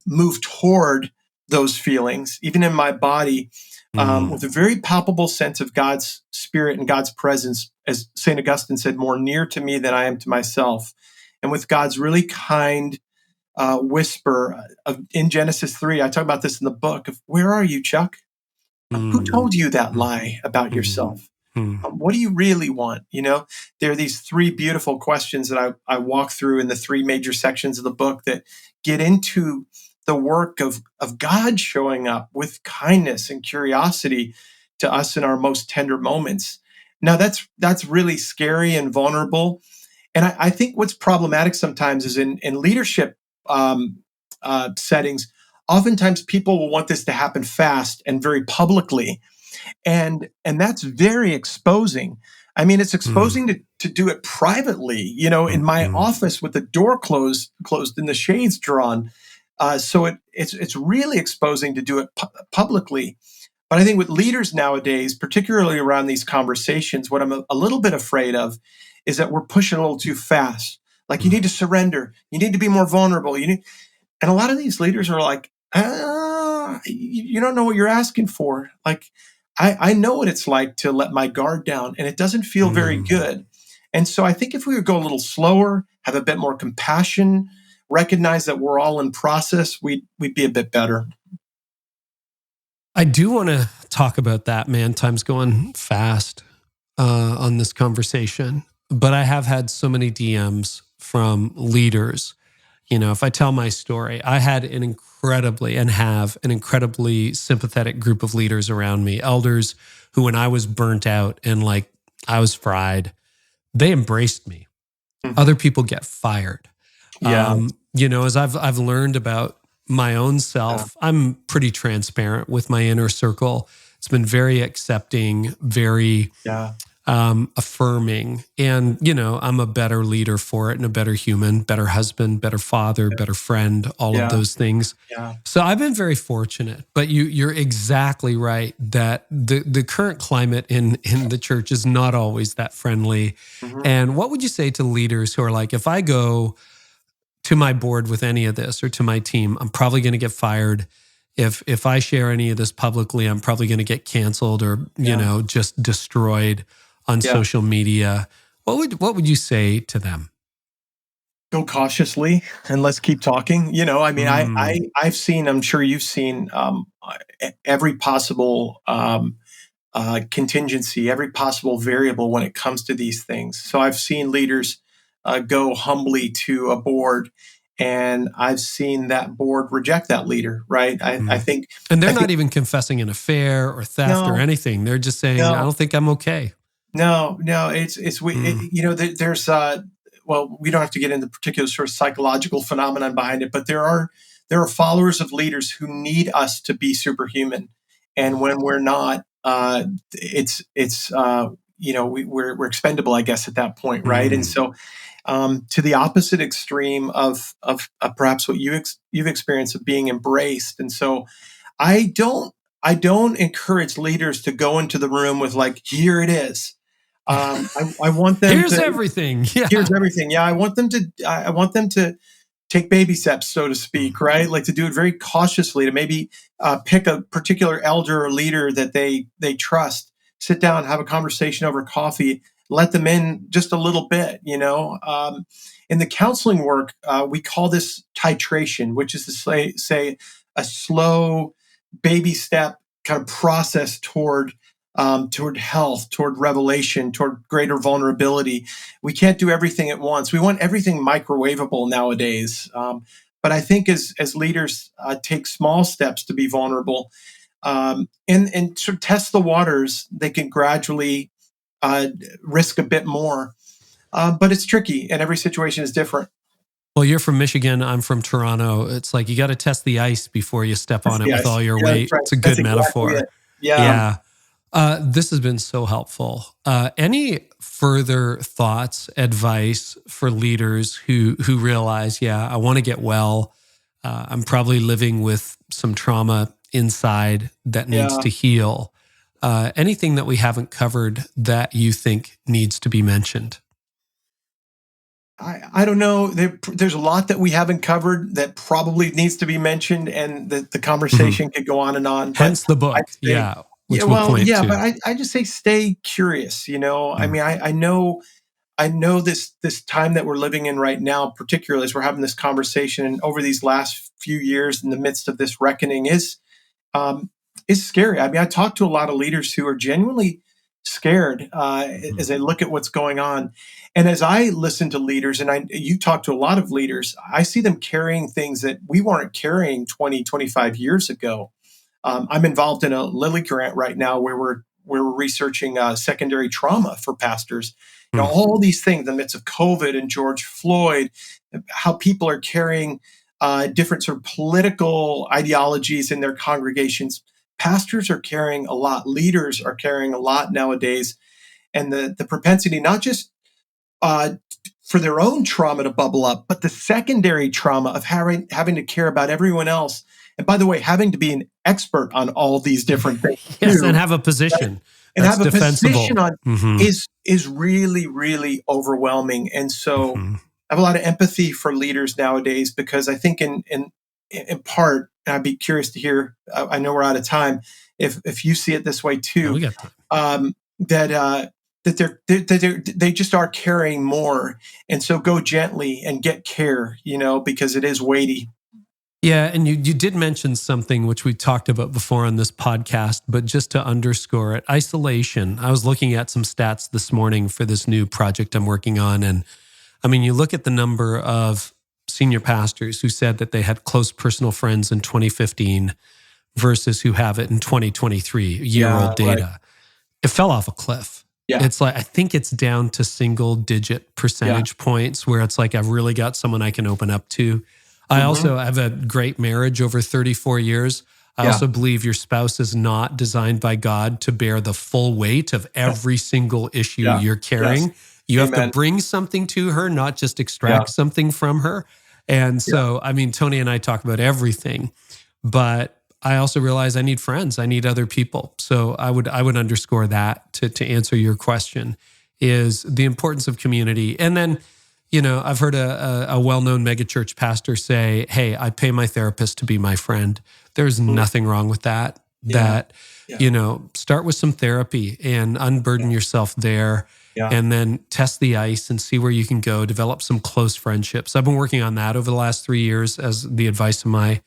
move toward those feelings, even in my body, with a very palpable sense of God's spirit and God's presence, as St. Augustine said, more near to me than I am to myself. And with God's really kind whisper in Genesis 3, I talk about this in the book, of where are you, Chuck? Who told you that lie about yourself? What do you really want? There are these three beautiful questions that I walk through in the three major sections of the book that get into the work of God showing up with kindness and curiosity to us in our most tender moments. Now, that's really scary and vulnerable. And I think what's problematic sometimes is in leadership settings, oftentimes people will want this to happen fast and very publicly. And that's very exposing. It's exposing to do it privately, in my office with the door closed and the shades drawn. So it's really exposing to do it publicly. But I think with leaders nowadays, particularly around these conversations, what I'm a little bit afraid of is that we're pushing a little too fast. Like you need to surrender. You need to be more vulnerable. And a lot of these leaders are like, you don't know what you're asking for. Like, I know what it's like to let my guard down, and it doesn't feel very good. And so I think if we would go a little slower, have a bit more compassion, recognize that we're all in process, we'd be a bit better. I do want to talk about that, man. Time's going fast on this conversation, but I have had so many DMs from leaders. If I tell my story, I had have an incredibly sympathetic group of leaders around me, elders who, when I was burnt out and like I was fried, they embraced me. Other people get fired. Yeah. As I've learned about my own self, I'm pretty transparent with my inner circle. It's been very accepting, very affirming. And, I'm a better leader for it and a better human, better husband, better father, better friend, all of those things. Yeah. So I've been very fortunate, but you're exactly right that the current climate in the church is not always that friendly. Mm-hmm. And what would you say to leaders who are like, if I go to my board with any of this or to my team, I'm probably going to get fired. If I share any of this publicly, I'm probably going to get canceled or, just destroyed on social media. What would you say to them? Go cautiously and let's keep talking. I've seen, I'm sure you've seen every possible contingency, every possible variable when it comes to these things. So I've seen leaders go humbly to a board, and I've seen that board reject that leader, right? I think... And they're not even confessing an affair or theft or anything. They're just saying, I don't think I'm okay. No, there's we don't have to get into particular sort of psychological phenomenon behind it, but there are followers of leaders who need us to be superhuman, and when we're not, we're expendable, I guess, at that point, right? And so, to the opposite extreme of perhaps what you've experienced of being embraced, and so I don't encourage leaders to go into the room with like, here it is. I want them. Here's everything. Yeah. Here's everything. Yeah, I want them to take baby steps, so to speak, right? Like to do it very cautiously. To maybe pick a particular elder or leader that they trust. Sit down, have a conversation over coffee. Let them in just a little bit. In the counseling work, we call this titration, which is to say a slow baby step kind of process toward health, toward revelation, toward greater vulnerability. We can't do everything at once. We want everything microwavable nowadays. But I think as leaders take small steps to be vulnerable and sort of test the waters, they can gradually risk a bit more. But it's tricky, and every situation is different. Well, you're from Michigan. I'm from Toronto. It's like you got to test the ice before you step on it with all your weight. Right. It's a good metaphor. Exactly yeah. This has been so helpful. Any further thoughts, advice for leaders who realize, I want to get well. I'm probably living with some trauma inside that needs to heal. Anything that we haven't covered that you think needs to be mentioned? I don't know. There's a lot that we haven't covered that probably needs to be mentioned, and the conversation could go on and on. Hence the book. But I just say stay curious. I mean, I know this time that we're living in right now, particularly as we're having this conversation, and over these last few years in the midst of this reckoning is scary. I mean, I talk to a lot of leaders who are genuinely scared as they look at what's going on. And as I listen to leaders, and you talk to a lot of leaders, I see them carrying things that we weren't carrying 20, 25 years ago. I'm involved in a Lilly grant right now where we're researching secondary trauma for pastors. All these things in the midst of COVID and George Floyd, how people are carrying different sort of political ideologies in their congregations. Pastors are carrying a lot. Leaders are carrying a lot nowadays. And the propensity, not just for their own trauma to bubble up, but the secondary trauma of having to care about everyone else. And by the way, having to be an expert on all these different things. Yes, and have a position. And have a defensible. Position on is really, really overwhelming. And so I have a lot of empathy for leaders nowadays, because I think in part, and I'd be curious to hear, I know we're out of time, if you see it this way too, we got time. That they just are carrying more. And so go gently and get care, because it is weighty. Yeah, and you did mention something which we talked about before on this podcast, but just to underscore it, isolation. I was looking at some stats this morning for this new project I'm working on, and I mean, you look at the number of senior pastors who said that they had close personal friends in 2015 versus who have it in 2023, year-old data. Right. It fell off a cliff. Yeah. It's like, I think it's down to single-digit percentage points where it's like, I've really got someone I can open up to. I also have a great marriage over 34 years. I also believe your spouse is not designed by God to bear the full weight of every single issue you're carrying. You have to bring something to her, not just extract something from her. And so, I mean, Tony and I talk about everything, but I also realize I need friends. I need other people. So I would underscore that to answer your question, is the importance of community. And then, you know, I've heard a well-known megachurch pastor say, hey, I pay my therapist to be my friend. There's nothing wrong with that. You know, start with some therapy and unburden yourself there. And then test the ice and see where you can go, develop some close friendships. I've been working on that over the last 3 years as the advice of my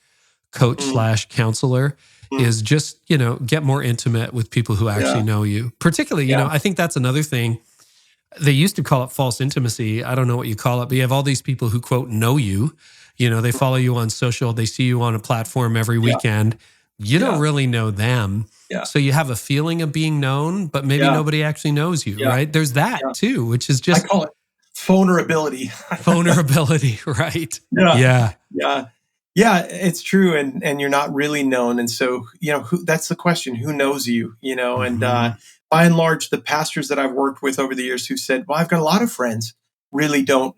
coach / counselor is just, you know, get more intimate with people who actually know you. Particularly, you know, I think that's another thing. They used to call it false intimacy. I don't know what you call it, but you have all these people who, quote, know you. You know, they follow you on social. They see you on a platform every weekend. You don't really know them. So you have a feeling of being known, but maybe nobody actually knows you, right? There's that too, which is just— I call it vulnerability. Vulnerability, right? Yeah, it's true. And you're not really known. And so, you know, that's the question, who knows you, you know? And by and large, the pastors that I've worked with over the years who said, well, I've got a lot of friends, really don't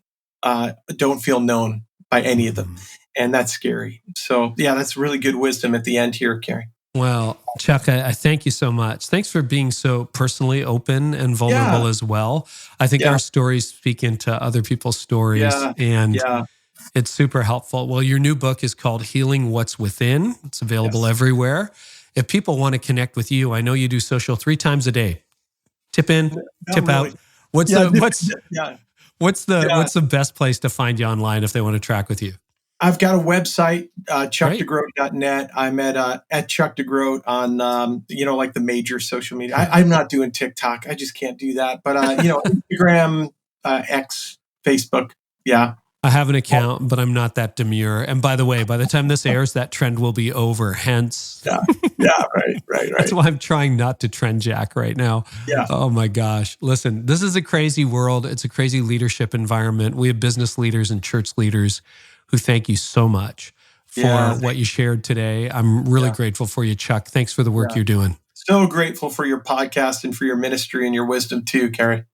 feel known by any of them. And that's scary. So yeah, that's really good wisdom at the end here, Carey. Well, Chuck, I thank you so much. Thanks for being so personally open and vulnerable as well. I think our stories speak into other people's stories, and it's super helpful. Well, your new book is called Healing What's Within. It's available everywhere. If people want to connect with you, I know you do social 3 times a day. Tip in, tip out. What's the best place to find you online if they want to track with you? I've got a website, chuckdegroat.net. I'm at Chuck DeGroat on, you know, like the major social media. I'm not doing TikTok. I just can't do that. But, you know, Instagram, X, Facebook. Yeah. I have an account, but I'm not that demure. And by the way, by the time this airs, that trend will be over. Hence. Right. That's why I'm trying not to trend jack right now. Oh my gosh. Listen, this is a crazy world. It's a crazy leadership environment. We have business leaders and church leaders who thank you so much for what you shared today. I'm really grateful for you, Chuck. Thanks for the work you're doing. So grateful for your podcast and for your ministry and your wisdom too, Carey.